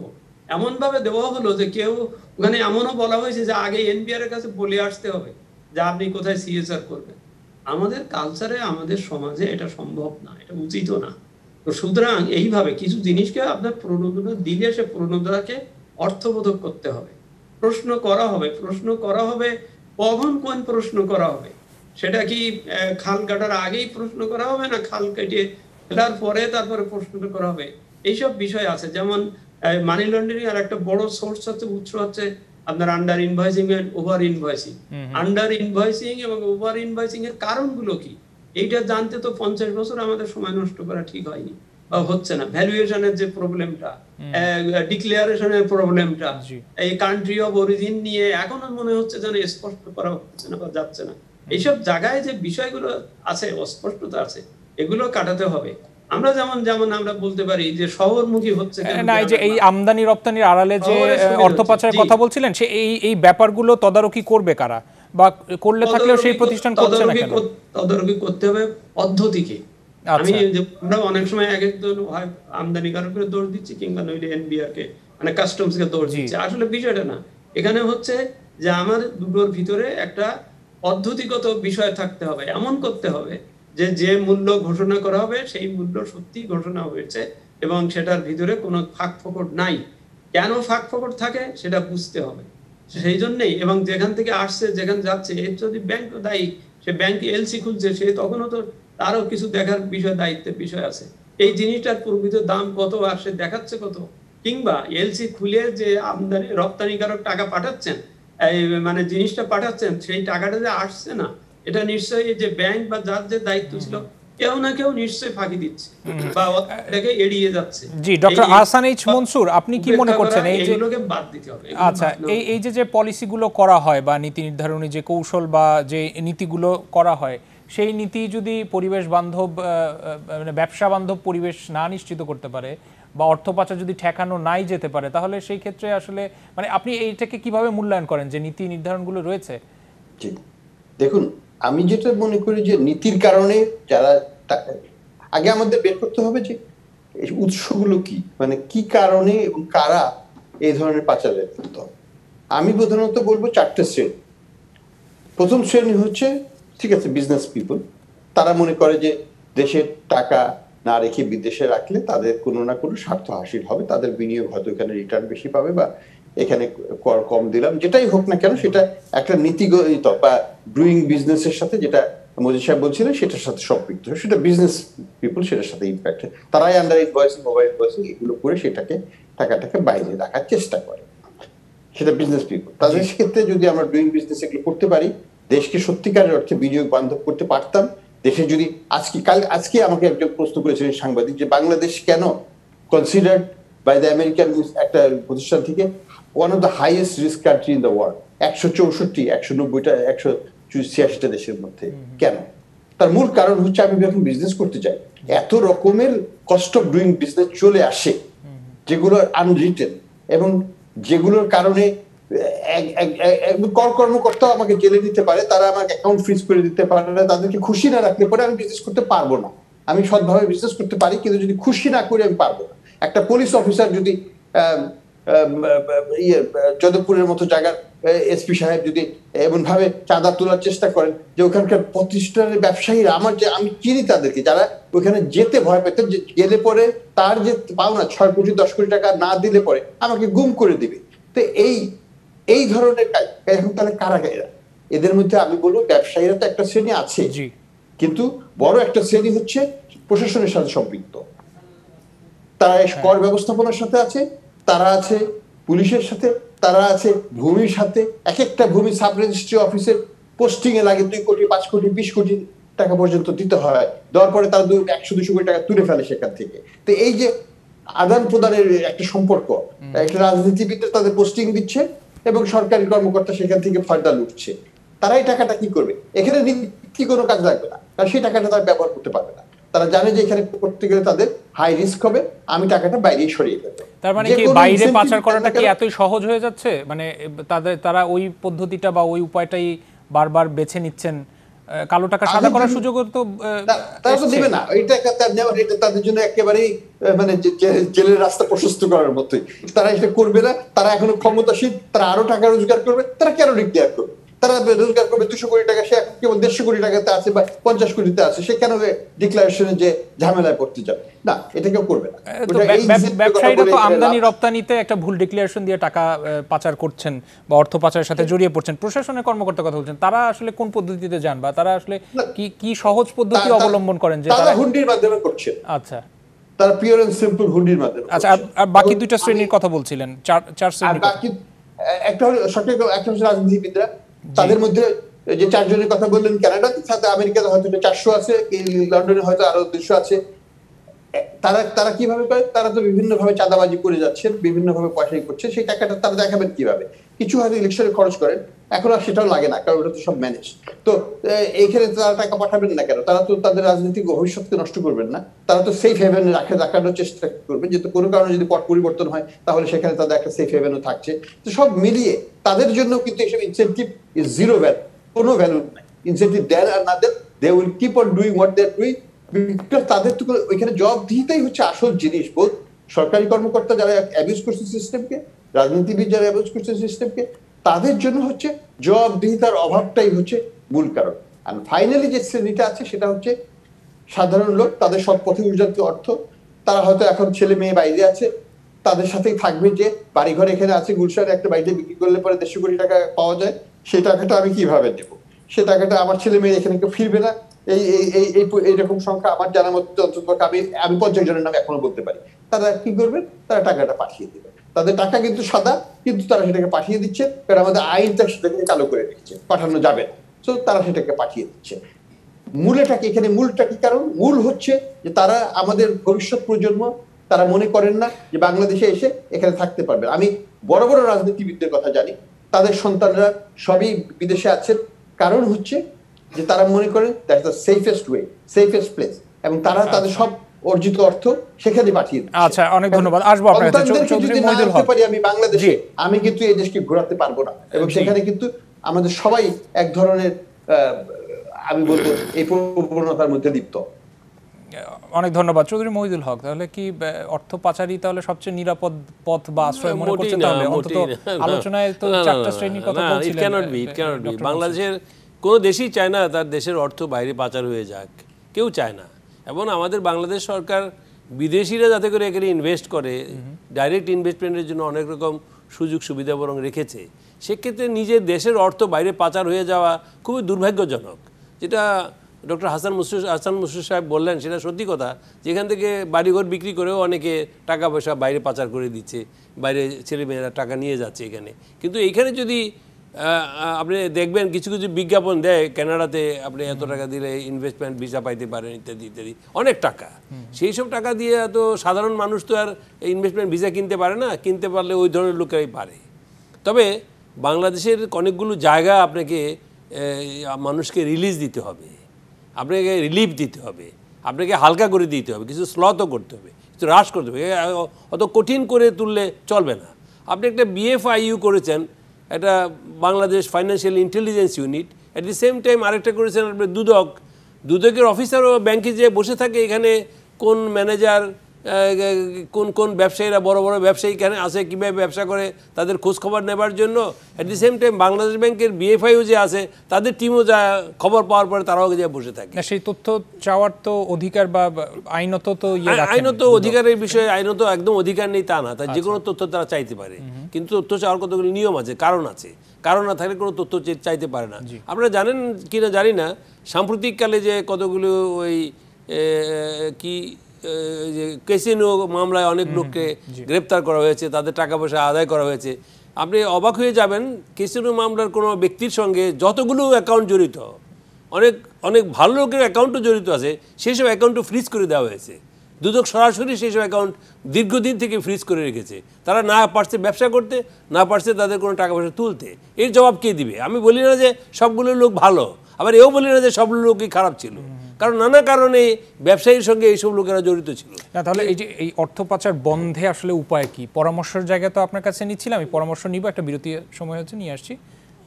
এমন ভাবে দেওয়া হলো যে কেউ ওখানে এমনও বলা হয়েছে যে আগে এনবিআর এর কাছে বলে আসতে হবে যে আপনি কোথায় সিএসআর করবেন। আমাদের কালচারে, আমাদের সমাজে এটা সম্ভব না, এটা উচিত না। তো সুতরাং এইভাবে কিছু জিনিসকে আপনার প্রণোদনা দিলে সে প্রণোদনাকে অর্থবোধক করতে হবে, প্রশ্ন করা হবে। কখন কোন প্রশ্ন করা হবে? সেটা কি খাল কাটার আগেই প্রশ্ন করা হবে, না খাল কেটে ফেলার পরে তারপরে প্রশ্নটা করা হবে? এইসব বিষয় আছে। যেমন মানি লন্ডারিং আর একটা বড় সোর্স হচ্ছে, উৎস হচ্ছে আপনার under invoicing and over invoicing. Under invoicing এবং ওভার ইনভয়েসিং এর কারণগুলো কি, এইটা জানতে তো 50 বছর আমাদের সময় নষ্ট করা ঠিক হয়নি বা হচ্ছে না। ভ্যালুয়েশনের যে প্রবলেমটা, ডিক্লারেশনের প্রবলেমটা, এই কান্ট্রি অফ অরিজিন নিয়ে এখনো মনে হচ্ছে যেন স্পষ্ট করা হচ্ছে না বা যাচ্ছে না। এইসব জায়গায় যে বিষয়গুলো আছে, অস্পষ্টতা আছে, এগুলো কাটাতে হবে। আমরা যেমন আমরা বলতে পারি যে শহরমুখী হচ্ছে না, এই যে এই আমদানি রপ্তানির আড়ালে যে অর্থ পাচারের কথা বলছিলেন, সে এই ব্যাপারগুলো তদারকি করবে কারা, বা করলে থাকলেও সেই প্রতিষ্ঠান করছে না কেন? তদারকি করতে হবে পদ্ধতিকে। আমরা অনেক সময় এক একজন হয় আমদানিকারকের দোষ দিচ্ছি, কিংবা নইলে এনবিআর কে, মানে কাস্টমস কে দোষ দিচ্ছি। আসলে বিষয়টা না, এখানে হচ্ছে যে আমার দুটোর ভিতরে একটা পদ্ধতিগত বিষয় থাকতে হবে। এমন করতে হবে যে মূল্য ঘোষণা করা হবে সেই মূল্য সত্যি ঘোষণা হয়েছে এবং সেটার ভিতরে কোনো ফাঁক ফোকর নাই। কেন ফাঁক ফোকর থাকে সেটা বুঝতে হবে। সেই জন্যই, এবং যেখান থেকে আসছে যেখানে যাচ্ছে, এর যদি ব্যাংক দায়ী, সে ব্যাংক এলসি খুলছে, সে তখনও তো তারও কিছু দেখার বিষয়, দায়িত্বের বিষয় আছে। এই জিনিসটার প্রকৃত দাম কত আর সে দেখাচ্ছে কত, কিংবা এলসি খুলে যে আমদানি রপ্তানিকারক টাকা পাঠাচ্ছেন, মানে জিনিসটা পাঠাচ্ছেন, সেই টাকাটা যে আসছে না, এটা নিশ্চয়ই যে ব্যাংক বা যার যে দায়িত্ব ছিল, কেউ না কেউ নিশ্চয়ই ফাঁকি দিচ্ছে বা এটাকে এড়িয়ে যাচ্ছে। জি, ডক্টর আহসান এইচ মনসুর, আপনি কি মনে করছেন এই যে এগুলোকে বাদ দিতে হবে? আচ্ছা, এই যে পলিসিগুলো করা হয় বা নীতি নির্ধারণী যে কৌশল বা যে নীতিগুলো করা হয়, সেই নীতি যদি পরিবেশ বান্ধব, মানে ব্যবসা বান্ধব পরিবেশ না নিশ্চিত করতে পারে, বা অর্থ পাচার যদি ঠেকানো নাই যেতে পারে, তাহলে সেই ক্ষেত্রে আসলে মানে আপনি এইটাকে কিভাবে মূল্যায়ন করেন যে নীতি নির্ধারণগুলো রয়েছে? জি, দেখুন, আমি যেটা মনে করি যে নীতির কারণে যারা, আগে আমাদের বের করতে হবে যে উৎসগুলো কি, মানে কি কারণে এবং কারা এই ধরনের পাচারে লিপ্ত। আমি প্রধানত বলবো 4টে শ্রেণী। প্রথম শ্রেণী হচ্ছে, ঠিক আছে, বিজনেস পিপল। তারা মনে করে যে দেশের টাকা না রেখে বিদেশে রাখলে তাদের কোনো না কোনো স্বার্থ হাসিল হবে, তাদের বিনিয়োগ হয়তো এখানে রিটার্ন বেশি পাবে, বা এখানে কর কম দিলাম, যেটাই হোক না কেন সেটা একটা নীতিগত বা ডুইং বিজনেসের সাথে, যেটা মোদি সাহেব বলছিলেন, সেটার সাথে সম্পৃক্ত, সেটা বিজনেস পিপল, সেটার সাথে ইম্প্যাক্ট। তারাই আন্ডার ইনভয়েসিং, মোবাইল ইনভয়েসিং এগুলো করে সেটাকে টাকাটাকে বাইরে রাখার চেষ্টা করে, সেটা বিজনেস পিপল। তাদের ক্ষেত্রে যদি আমরা ডুইং বিজনেস এগুলো করতে পারি, দেশকে সত্যিকারের অর্থে বিনিয়োগ বান্ধব করতে পারতাম। দেশে যদি আজকে আমাকে একজন প্রশ্ন করেছিলেন সাংবাদিক, যে বাংলাদেশ কেন কনসিডার্ড বাই দ্য আমেরিকান একটা প্রতিষ্ঠান থেকে one of the highest risk country in the world, 164, 190টা, 186টা দেশের মধ্যে, কেন? তার মূল কারণ হচ্ছে আমি যখন বিজনেস করতে যাই, এত রকমের কস্ট অফ ডুইং বিজনেস চলে আসে যেগুলো আনরিটেন, এবং যেগুলোর কারণে কর্মকর্তা আমাকে জেলে দিতে পারে, তারা আমাকে অ্যাকাউন্ট ফ্রিজ করে দিতে পারে না। তাদেরকে খুশি না রাখলে পরে আমি বিজনেস করতে পারবো না। আমি সৎভাবে বিজনেস করতে পারি, কিন্তু যদি খুশি না করে আমি পারবো না। একটা পুলিশ অফিসার যদি যাদবপুরের মতো জায়গার এসপি সাহেব যদি এমন ভাবে চাঁদা তোলার চেষ্টা করেন যে ওখানকার প্রতিষ্ঠানের ব্যবসায়ীরা, আমি চিনি তাদেরকে, যারা ওখানে যেতে ভয় পেতেন, যে গেলে পরে তার যে পাওনা 6 কোটি 10 কোটি টাকা না দিলে পরে আমাকে গুম করে দিবে। তো এই ধরনের কাজ এখন তাহলে কারা এরা? এদের মধ্যে আমি বলবো ব্যবসায়ীরা তো একটা শ্রেণী আছে, কিন্তু বড় একটা শ্রেণী হচ্ছে প্রশাসনের সাথে সম্পৃক্ত। তারা কর ব্যবস্থাপনার সাথে আছে, তারা আছে পুলিশের সাথে, তারা আছে ভূমির সাথে। এক একটা ভূমি সাব রেজিস্ট্রি অফিসের পোস্টিং এ লাগে 2 কোটি 5 কোটি 20 কোটি টাকা পর্যন্ত দিতে হয়। দেওয়ার পরে তারা 100-200 কোটি টাকা তুলে ফেলে সেখান থেকে। তো এই যে আদান প্রদানের একটা সম্পর্ক, একটা রাজনীতিবিদরা তাদের পোস্টিং দিচ্ছে এবং সরকারি কর্মকর্তা সেখান থেকে ফায়দা লুটছে। তারা এই টাকাটা কি করবে? এখানে কি কোনো কাজ লাগবে না, কারণ সেই টাকাটা তারা ব্যবহার করতে পারবে না। তারা জানে যে এখানে করতে গেলে তাদের হাই রিস্ক হবে, আমি টাকাটা বাইরেই সরিয়ে দেবো। তার মানে কি বাইরে পাচার করাটা কি এতই সহজ হয়ে যাচ্ছে? মানে তারা ওই পদ্ধতিটা বা ওই উপায়টাই বারবার বেছে নিচ্ছেন, কালো টাকা সাদা করার সুযোগ তো তারা তো দিবে না। এটা তাদের জন্য একেবারেই মানে জেলের রাস্তা প্রশস্ত করার মতোই। তারা এটা করবে না। তারা এখনো ক্ষমতাশীল, তারা আরো টাকা রোজগার করবে। তারা কেন ডিক্লেয়ার করবে? তারা রোজগার করবে 200 কোটি টাকা, সে কেবল 150 কোটি টাকাতে আছে বা 50 কোটিতে আছে, সে কেন ডিক্লারেশনে যে ঝামেলায় পড়তে যাবে? না, এটা কেউ করবে না। ব্যবসায়ীরা তো আমদানি রপ্তানিতে একটা ভুল ডিক্লারেশন দিয়ে টাকা পাচার করছেন বা অর্থ পাচারের সাথে জড়িয়ে পড়ছেন। প্রশাসনের কর্মকর্তার কথা বলছেন, তারা আসলে কোন পদ্ধতিতে যান বা তারা আসলে কি সহজ পদ্ধতি অবলম্বন করেন? যে তারা হুন্ডির মাধ্যমে করছে। আচ্ছা, তারা পিওর এন্ড সিম্পল হুন্ডির মাধ্যমে। আচ্ছা, আর বাকি দুইটা শ্রেণীর কথা বলছিলেন, চার শ্রেণীর। বাকি একটা হলো সরকারি, একটা হচ্ছে রাজনীতিবিদরা। তাদের মধ্যে যে 4 জনের কথা বললেন, কানাডা, আমেরিকাতে হয়তো 400 আছে, লন্ডনে হয়তো আরো 200 আছে। তারা কিভাবে করে? তারা তো বিভিন্ন ভাবে চাঁদাবাজি করে যাচ্ছেন, বিভিন্ন ভাবে পয়সাই করছে। সেই টাকাটা তারা দেখাবেন কিভাবে? কিছু হয়তো ইলেকশনে খরচ করেন, এখন আর সেটাও লাগে না, কারণ ওটা তো সব ম্যানেজ। তো এইখানে তারা টাকা পাঠাবেন না কেন? তারা তো তাদের রাজনৈতিক ভবিষ্যৎকে নষ্ট করবেন না। তারা তো সেফ হেভেনে রাখানোর চেষ্টা করবেন, যেহেতু কোনো কারণে যদি পট পরিবর্তন হয় তাহলে সেখানে তাদের একটা সেফ হেভেনও থাকছে। তো সব মিলিয়ে তাদের জন্য কিন্তু এসব ইনসেন্টিভ ইজ জিরো ভ্যালু, কোনো ভ্যালু নাই। ইনসেন্টিভ দেন আর না দেন, they will keep on doing what they are doing, because তাদের তো ওইখানে জবাবদিহিতাই হচ্ছে আসল জিনিস। বোধ সরকারি কর্মকর্তা যারা অ্যাবিউজ করছে সিস্টেমকে, রাজনীতিবিদ যারা অ্যাবিউজ করছে সিস্টেমকে, তাদের জন্য হচ্ছে জবাবদিহিতার অভাবটাই হচ্ছে মূল কারণ। আর ফাইনালি যে শ্রেণীটা আছে সেটা হচ্ছে সাধারণ লোক, তাদের সৎ পথে উর্জিত অর্থ। তারা হয়তো এখন ছেলে মেয়ে বাইরে আছে, তাদের সাথেই থাকবে যে বাড়িঘর এখানে আছে, গুলশানে একটা বাড়িতে বিক্রি করলে পরে 150 কোটি টাকা পাওয়া যায়, সেই টাকাটা আমি কিভাবে দেবো? সে টাকাটা আমার ছেলে মেয়ে এখানে কেউ ফিরবে না। এইরকম সংখ্যা আমার জানার মধ্যে অন্তত আমি 50 জনের নাম এখনো বলতে পারি। তারা কি করবেন? তারা টাকাটা পাঠিয়ে দেবে। তাদের টাকা কিন্তু সাদা, কিন্তু তারা সেটাকে পাঠিয়ে দিচ্ছে, কারণ আমাদের আইনটা সেটাকে কালো করে দিচ্ছে, পাঠানো যাবে না। তো তারা সেটাকে পাঠিয়ে দিচ্ছে। এখানে মূলটা কি কারণ? মূল হচ্ছে যে তারা আমাদের ভবিষ্যৎ প্রজন্ম, তারা মনে করেন না যে বাংলাদেশে এসে এখানে থাকতে পারবে। আমি বড় বড় রাজনীতিবিদদের কথা জানি, তাদের সন্তানরা সবই বিদেশে আছেন। কারণ হচ্ছে যে তারা মনে করেন that's the safest way, safest place, এবং তারা তাদের সব অর্জিত অর্থ সেখানে পাঠিয়ে দিচ্ছে। আচ্ছা, অনেক ধন্যবাদ। আসবো আপনার কাছে। চৌধুরী মহিদুল হক, আমি বাংলাদেশে আমি কিন্তু এই দেশকে ঘোরাতে পারবো না, এবং সেখানে কিন্তু আমাদের সবাই এক ধরনের আমি বলবো এই প্রবণতার মধ্যে লিপ্ত। অনেক ধন্যবাদ চৌধুরী মহিদুল হক। তাহলে কি অর্থ পাচারই তাহলে সবচেয়ে নিরাপদ পথ বা আশ্রয় মনে করছেন? তাহলে অন্তত আলোচনায় তো 4টা শ্রেণীর কথা বলছিলেন। বাংলাদেশের কোনো দেশই চায় না তার দেশের অর্থ বাইরে পাচার হয়ে যাক, কেউ চায় না। এবং আমাদের বাংলাদেশ সরকার বিদেশিরা যাতে করে এখানে ইনভেস্ট করে, ডাইরেক্ট ইনভেস্টমেন্টের জন্য অনেক রকম সুযোগ সুবিধা বরং রেখেছে। সেক্ষেত্রে নিজের দেশের অর্থ বাইরে পাচার হয়ে যাওয়া খুবই দুর্ভাগ্যজনক। যেটা ডক্টর হাসান মুশরফ সাহেব বললেন সেটা সত্যি কথা। যেখান থেকে বাড়িঘর বিক্রি করেও অনেকে টাকা পয়সা বাইরে পাচার করে দিচ্ছে, বাইরে ছেলেমেয়েরা টাকা নিয়ে যাচ্ছে এখানে। কিন্তু এইখানে যদি আপনি দেখবেন কিছু কিছু বিজ্ঞাপন দেয়, কানাডাতে আপনি এত টাকা দিলে ইনভেস্টমেন্ট ভিসা পাইতে পারেন ইত্যাদি ইত্যাদি, অনেক টাকা। সেই সব টাকা দিয়ে তো সাধারণ মানুষ তো আর ইনভেস্টমেন্ট ভিসা কিনতে পারে না, কিনতে পারলে ওই ধরনের লোকেরাই পারে। তবে বাংলাদেশের অনেকগুলো জায়গা আপনাকে মানুষকে রিলিজ দিতে হবে, আপনাকে রিলিফ দিতে হবে, আপনাকে হালকা করে দিতে হবে, কিছু স্লথও করতে হবে, কিছু হ্রাস করতে হবে। অত কঠিন করে তুললে চলবে না। আপনি একটা BFIU করেছেন, একটা Bangladesh financial intelligence unit, at the same time আরেকটা করেছেন আপনি দুদকের অফিসারও ব্যাংকে যেয়ে বসে থাকে এখানে কোন ম্যানেজার কোন কোন ব্যবসায়ীরা বড় বড় ব্যবসায়ী কেন আছে, কীভাবে ব্যবসা করে তাদের খোঁজখবর নেবার জন্য। At the same time Bangladesh ব্যাংকের বিএফআইও যে আছে তাদের টিমও যা খবর পাওয়ার পরে তারাও যা বসে থাকে। সেই তথ্য চাওয়ার তো অধিকার বা আইনত তো আইনত অধিকারের বিষয়ে আইনত একদম অধিকার নেই তা না, তার যে কোনো তথ্য তারা চাইতে পারে, কিন্তু তথ্য চাওয়ার কতগুলো নিয়ম আছে, কারণ আছে, কারণ না থাকলে কোনো তথ্য চাইতে পারে না। আপনারা জানেন কিনা জানি না, সাম্প্রতিককালে যে কতগুলো ওই কি যে ক্যাসিনো মামলায় অনেক লোককে গ্রেপ্তার করা হয়েছে, তাদের টাকা পয়সা আদায় করা হয়েছে। আপনি অবাক হয়ে যাবেন, ক্যাসিনো মামলার কোনো ব্যক্তির সঙ্গে যতগুলো অ্যাকাউন্ট জড়িত, অনেক অনেক ভালো লোকের অ্যাকাউন্টও জড়িত আছে, সেই সব অ্যাকাউন্টও ফ্রিজ করে দেওয়া হয়েছে। দুদক সরাসরি সেই সব অ্যাকাউন্ট দীর্ঘদিন থেকে ফ্রিজ করে রেখেছে। তারা না পারছে ব্যবসা করতে, না পারছে তাদের কোনো টাকা পয়সা তুলতে। এর জবাব কে দিবে? আমি বলি না যে সবগুলো লোক ভালো, আবার এও বলি না যে সবগুলো লোকই খারাপ ছিল, কারণ নানা কারণে ব্যবসায়ীর সঙ্গে এইসব লোকেরা জড়িত ছিল। তাহলে এই যে এই অর্থ পাচার বন্ধে আসলে উপায় কি? পরামর্শের জায়গা তো আপনার কাছে নিচ্ছিলাম, আমি পরামর্শ নিব, একটা বিরতির সময় হচ্ছে, নিয়ে আসছি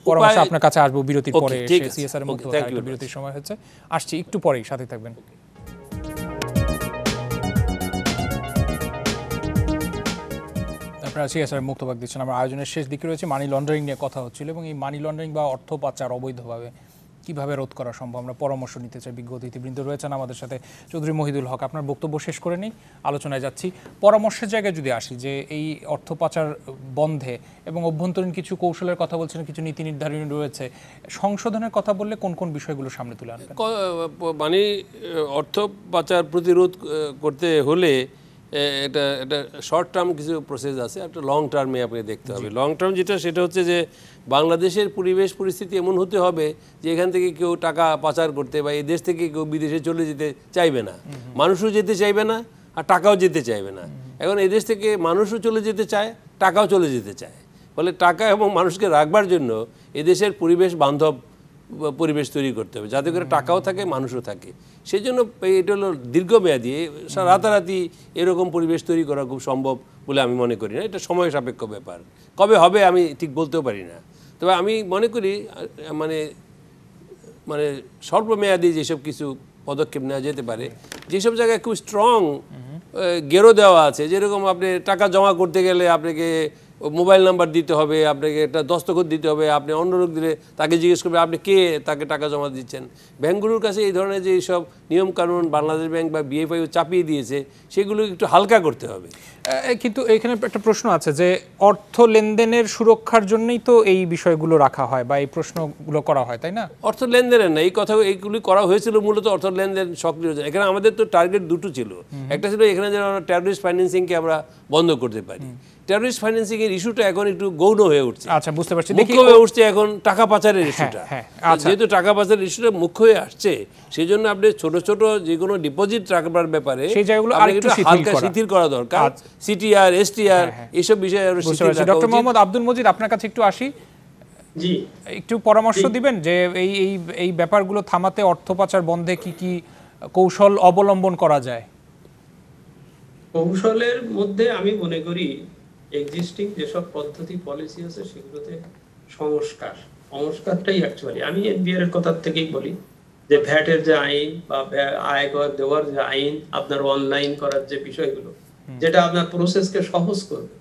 পরামর্শ আপনার কাছে আসবো বিরতির পরে। সিএসআর এর মধ্যে বিরতির সময় হচ্ছে, আসছি একটু পরেই, সাথে থাকবেন। আপনারা সিএসআর মুক্তবাক দিচ্ছেন। আমরা আয়োজনের শেষ দিকে রয়েছে, মানি লন্ডারিং নিয়ে কথা হচ্ছিল, এবং এই মানি লন্ডারিং বা অর্থ পাচার অবৈধভাবে কিভাবে রোধ করা সম্ভব আমরা পরামর্শ নিতে চাই। বিজ্ঞ অতিথিবৃন্দ রয়েছেন আমাদের সাথে। চৌধুরী মহিদুল হক, আপনার বক্তব্য শেষ করে নেই, আলোচনায় যাচ্ছি। পরামর্শের জায়গায় যদি আসি, যে এই অর্থ পাচার বন্ধে এবং অভ্যন্তরীণ কিছু কৌশলের কথা বলছেন, কিছু নীতি নির্ধারণ রয়েছে, সংশোধনের কথা বললে কোন কোন বিষয়গুলো সামনে তুলে আনবেন? মানে অর্থ পাচার প্রতিরোধ করতে হলে এটা শর্ট টার্ম কিছু প্রসেস আছে, একটা লং টার্মে আপনাকে দেখতে হবে। লং টার্ম যেটা, সেটা হচ্ছে যে বাংলাদেশের পরিবেশ পরিস্থিতি এমন হতে হবে যে এখান থেকে কেউ টাকা পাচার করতে বা এই দেশ থেকে কেউ বিদেশে চলে যেতে চাইবে না, মানুষও যেতে চাইবে না, আর টাকাও যেতে চাইবে না। এখন এই দেশ থেকে মানুষও চলে যেতে চায়, টাকাও চলে যেতে চায়। ফলে টাকা এবং মানুষকে রাখবার জন্য এদেশের পরিবেশ বান্ধব পরিবেশ তৈরি করতে হবে, যাতে করে টাকাও থাকে, মানুষও থাকে। সেই জন্য এটা হলো দীর্ঘমেয়াদী, রাতারাতি এরকম পরিবেশ তৈরি করা খুব সম্ভব বলে আমি মনে করি না। এটা সময় সাপেক্ষ ব্যাপার, কবে হবে আমি ঠিক বলতেও পারি না। তবে আমি মনে করি মানে মানে স্বল্পমেয়াদী যেসব কিছু পদক্ষেপ নেওয়া যেতে পারে, যেসব জায়গায় খুব স্ট্রং গেরো দেওয়া আছে, যেরকম আপনি টাকা জমা করতে গেলে আপনাকে মোবাইল নাম্বার দিতে হবে, আপনাকে একটা দস্তখত দিতে হবে, আপনি অন্য লোক দিলে তাকে জিজ্ঞেস করবে আপনি কে, তাকে টাকা জমা দিচ্ছেন। ব্যাংকগুলোর কাছে এই ধরনের যে সব নিয়মকানুন বাংলাদেশ ব্যাংক বা বিএফআইও চাপিয়ে দিয়েছে, সেগুলো একটু হালকা করতে হবে। কিন্তু এখানে একটা প্রশ্ন আছে যে অর্থ লেনদেনের সুরক্ষার জন্যই তো এই বিষয়গুলো রাখা হয় বা এই প্রশ্নগুলো করা হয়, তাই না? অর্থ লেনদেনের না, এই কথা এইগুলি করা হয়েছিল মূলত অর্থ লেনদেন সক্রিয়। এখানে আমাদের তো টার্গেট দুটো ছিল, একটা ছিল এখানে যেন আমরা টেররিস্ট ফাইন্যান্সিংকে আমরা বন্ধ করতে পারি। টেররিস্ট ফাইন্যান্সিং এর ইস্যুটা এখন একটু গৌণ হয়ে উঠছে। আচ্ছা, বুঝতে পারছি। মুখ্য হয়ে উঠছে এখন টাকা পাচারের ইস্যুটা। যেহেতু টাকা পাচারের ইস্যুটা মুখ্য হয়ে আসছে, সেই জন্য আপনি ছোট ছোট যে কোনো ডিপোজিট রাখবার ব্যাপারে সেই জায়গাগুলো আরেকটু হালকা শিথিল করা দরকার। সিটিআর, এসটিআর এইসব বিষয়ে আরো শিথিল রাখা উচিত। ডক্টর মোহাম্মদ আব্দুল মজিদ, আপনার কাছে একটু আসি, জি একটু পরামর্শ দিবেন যে এই এই এই ব্যাপারগুলো থামাতে, অর্থ পাচার বন্ধে কি কি কৌশল অবলম্বন করা যায়? কৌশলের মধ্যে আমি মনে করি এক্সিস্টিং যেসব পদ্ধতি পলিসি আছে সেগুলোতে সংস্কারটাই অ্যাকচুয়ালি, আমি এনবিআর এর কথা থেকেই বলি যে ভ্যাটের যে আইন বা আয়কর দেওয়ার যে আইন, আপনার অনলাইন করার যে বিষয়গুলো, যেটা আপনার প্রসেসকে সহজ করবে।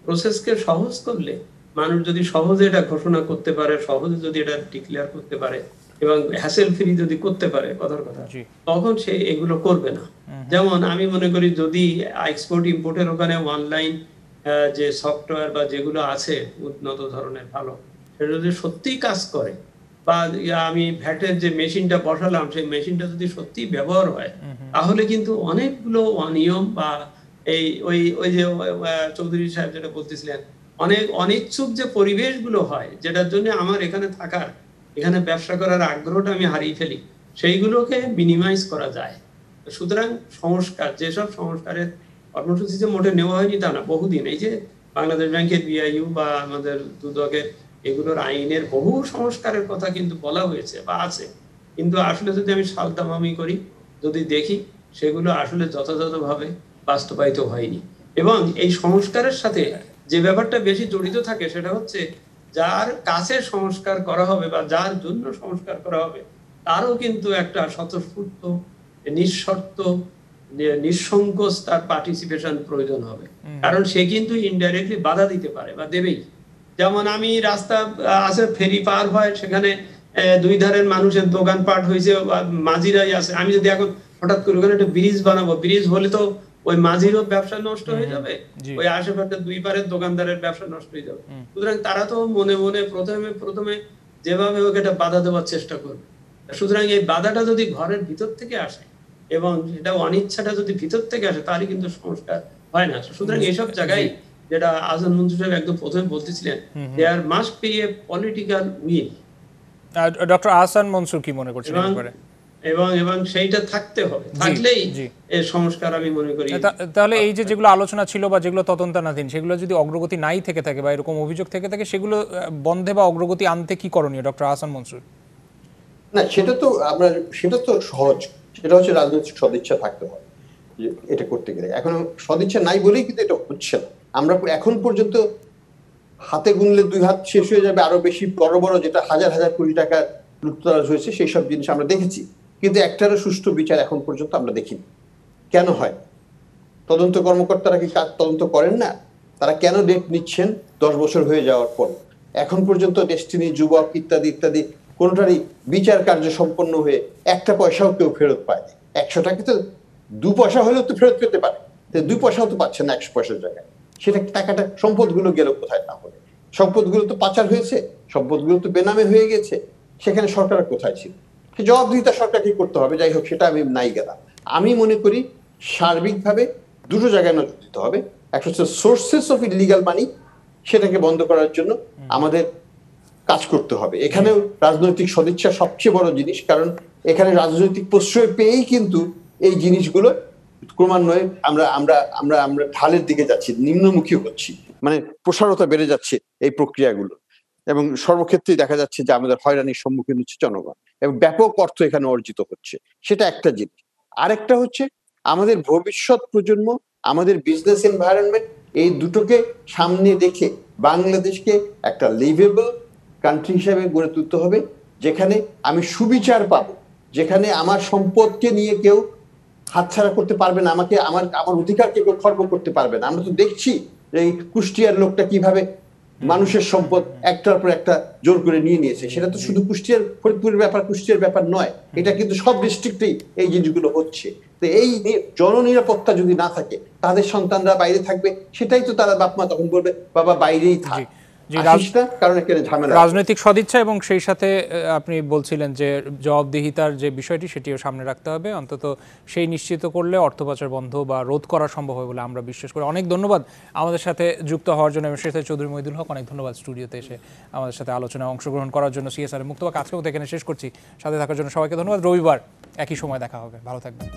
প্রসেসকে সহজ করলে মানুষ যদি সহজে এটা ঘোষণা করতে পারে, সহজে যদি এটা ডিক্লেয়ার করতে পারে এবং হ্যাসেল ফ্রি যদি করতে পারে, কথার কথা, তখন সে এগুলো করবে না। যেমন আমি মনে করি যদি এক্সপোর্ট ইম্পোর্টের ওখানে অনলাইন যে সফটওয়্যার বা যেগুলো আছে উন্নত ধরনের ভালো, সেটা যদি সত্যিই কাজ করে, বা আমি ভ্যাটের যে মেশিনটা বসালাম সেই মেশিনটা যদি সত্যি ব্যবহার হয়, তাহলে কিন্তু অনেকগুলো অনিয়ম বা এই ওই ওই যে চৌধুরী সাহেব যেটা বলতেছিলেন, অনেক অনিচ্ছুক যে পরিবেশগুলো হয়, যেটার জন্য আমার এখানে থাকার, এখানে ব্যবসা করার আগ্রহটা আমি হারিয়ে ফেলি, সেইগুলোকে মিনিমাইজ করা যায়। সুতরাং সংস্কার, যেসব সংস্কারের কর্মসূচি যে মোটে নেওয়া হয়নি তা না, বহুদিন এই যে বাংলাদেশ ব্যাংকের বিআইইউ বা আমাদের দুদকের এগুলোর আইনের বহু সংস্কারের কথা কিন্তু বলা হয়েছে বা আছে, কিন্তু আসলে যদি আমি সালতামামি করি, যদি দেখি সেগুলো আসলে যথাযথভাবে বাস্তবায়িত হয়নি। এবং এই সংস্কারের সাথে যে ব্যাপারটা বেশি জড়িত থাকে সেটা হচ্ছে যার কাছে সংস্কার করা হবে বা যার জন্য সংস্কার করা হবে, তারও কিন্তু একটা স্বতঃস্ফূর্ত নিঃশর্ত যে নিঃসংকোচ তার পার্টিসিপেশন প্রয়োজন হবে, কারণ সে কিন্তু ইনডাইরেক্টলি বাধা দিতে পারে বা দেবেই। যেমন আমি রাস্তা আছে, ফেরি পার হয়, সেখানে দুই ধারের মানুষের দোকানপাট হয়েছে, মাঝিরাই আছে, আমি যদি এখন হঠাৎ করে ওখানে একটা ব্রিজ বানাবো, ব্রিজ হলে তো ওই মাঝিরও ব্যবসা নষ্ট হয়ে যাবে, ওই আশেপাশে দুই পারের দোকানদারের ব্যবসা নষ্ট হয়ে যাবে। সুতরাং তারা তো মনে মনে প্রথমে যেভাবে ওকে একটা বাধা দেওয়ার চেষ্টা করবে। সুতরাং এই বাধাটা যদি ঘরের ভিতর থেকে আসে এবং এটা অনিচ্ছাটা যদি ভিতর থেকে আসে, তাহলে কিন্তু সংস্কার হয় না। সুতরাং এইসব জায়গায় যেটা আহসান মনসুর সাহেব একদম প্রথমে বলতেছিলেন, there must be a political will. Doctor Ahsan Mansur কি মনে করছেন এই ব্যাপারে? এবং সেইটা থাকতে হবে, থাকলেই এই সংস্কার আমি মনে করি। তাহলে এই যে যেগুলো আলোচনা ছিল বা যেগুলো তদন্তাধীন, সেগুলো যদি অগ্রগতি নাই থেকে থাকে বা এরকম অভিযোগ থেকে থাকে, সেগুলো বন্ধে বা অগ্রগতি আনতে কি করণীয় ডক্টর আহসান মনসুর? না, সেটা তো সহজ, সেটা হচ্ছে রাজনৈতিক সদিচ্ছা থাকতে হয় যে এটা করতে গেলে। এখন সদিচ্ছা নাই বলেই কিন্তু এটা হচ্ছে না। আমরা এখন পর্যন্ত হাতে গুনলে 2 হাত শেষ হয়ে যাবে, আরো বেশি বড় বড় যেটা হাজার হাজার কোটি টাকা লুটতরাজ হয়েছে সেই সব জিনিস আমরা দেখেছি, কিন্তু একটারও সুষ্ঠু বিচার এখন পর্যন্ত আমরা দেখিনি। কেন হয়? তদন্ত কর্মকর্তারা কি তদন্ত করেন না? তারা কেন ডেট নিচ্ছেন 10 বছর হয়ে যাওয়ার পর? এখন পর্যন্ত ডেস্টিনি, যুবক ইত্যাদি ইত্যাদি কোনটারই বিচার কার্য সম্পন্ন হয়ে একটা পয়সাও কেউ ফেরত পায়নি। 100 টাকা তো 2 পয়সা হলেও তো ফেরত পেতে পারে, 2 পয়সাও তো পাচ্ছে না 100 পয়সার জায়গায়। সেটা টাকাটা, সম্পদগুলো গেল কোথায়? তাহলে সম্পদগুলো তো পাচার হয়েছে, সম্পদগুলো তো বেনামে হয়ে গেছে, সেখানে সরকার কোথায় ছিল? জবাবদিহিতা সরকারকে করতে হবে। যাই হোক, সেটা আমি নাই গেলাম। আমি মনে করি সার্বিকভাবে দুটো জায়গায় নজর দিতে হবে। একটা হচ্ছে সোর্সেস অফ ইলিগাল মানি, সেটাকে বন্ধ করার জন্য আমাদের কাজ করতে হবে। এখানেও রাজনৈতিক সদিচ্ছা সবচেয়ে বড় জিনিস, কারণ এখানে রাজনৈতিক প্রশ্রয় পেয়েই কিন্তু এই জিনিসগুলো ক্রমান্বয়ে আমরা আমরা আমরা আমরা ঢালের দিকে যাচ্ছি, নিম্নমুখী হচ্ছি, মানে প্রসারতা বেড়ে যাচ্ছে এই প্রক্রিয়াগুলো, এবং সর্বক্ষেত্রেই দেখা যাচ্ছে যে আমাদের হয়রানির সম্মুখীন হচ্ছে জনগণ এবং ব্যাপক অর্থ এখানে অর্জিত হচ্ছে। সেটা একটা জিনিস। আরেকটা হচ্ছে আমাদের ভবিষ্যৎ প্রজন্ম, আমাদের বিজনেস এনভায়রনমেন্ট, এই দুটোকে সামনে রেখে বাংলাদেশকে একটা লিভেবল কান্ট্রি হিসেবে গড়ে তুলতে হবে, যেখানে আমি সুবিচার পাবো, যেখানে আমার সম্পদকে নিয়ে কেউ হাতছাড়া করতে পারবে না, আমাকে আমার অধিকারকে কেউ খর্ব করতে পারবে না। আমরা তো দেখছি যে এই কুষ্টিয়ার লোকটা কিভাবে মানুষের সম্পদ একটার পর একটা জোর করে নিয়ে নিয়েছে। সেটা তো শুধু কুষ্টিয়ার, ফরিদপুরের ব্যাপার, কুষ্টিয়ার ব্যাপার নয়, এটা কিন্তু সব ডিস্ট্রিক্টেই এই জিনিসগুলো হচ্ছে। তো এই জননিরাপত্তা যদি না থাকে, তাদের সন্তানরা বাইরে থাকবে, সেটাই তো তারা বাপ মা তখন বলবে বাবা বাইরেই থাক, কারণ এখানে ঝামেলা। রাজনৈতিক সদিচ্ছা এবং সেই সাথে আপনি বলছিলেন যে জবাবদিহিতার যে বিষয়টি, সেটিও সামনে রাখতে হবে। অন্তত সেই নিশ্চিত করলে অর্থ পাচার বন্ধ বা রোধ করা সম্ভব হবে বলে আমরা বিশ্বাস করি। অনেক ধন্যবাদ আমাদের সাথে যুক্ত হওয়ার জন্য, এবং সাথে চৌধুরী মহিদুল হক, অনেক ধন্যবাদ স্টুডিওতে এসে আমাদের সাথে আলোচনায় অংশগ্রহণ করার জন্য। CSR মুক্তবাক আজকেও এখানে শেষ করছি। সাথে থাকার জন্য সবাইকে ধন্যবাদ। রবিবার একই সময় দেখা হবে, ভালো থাকবেন।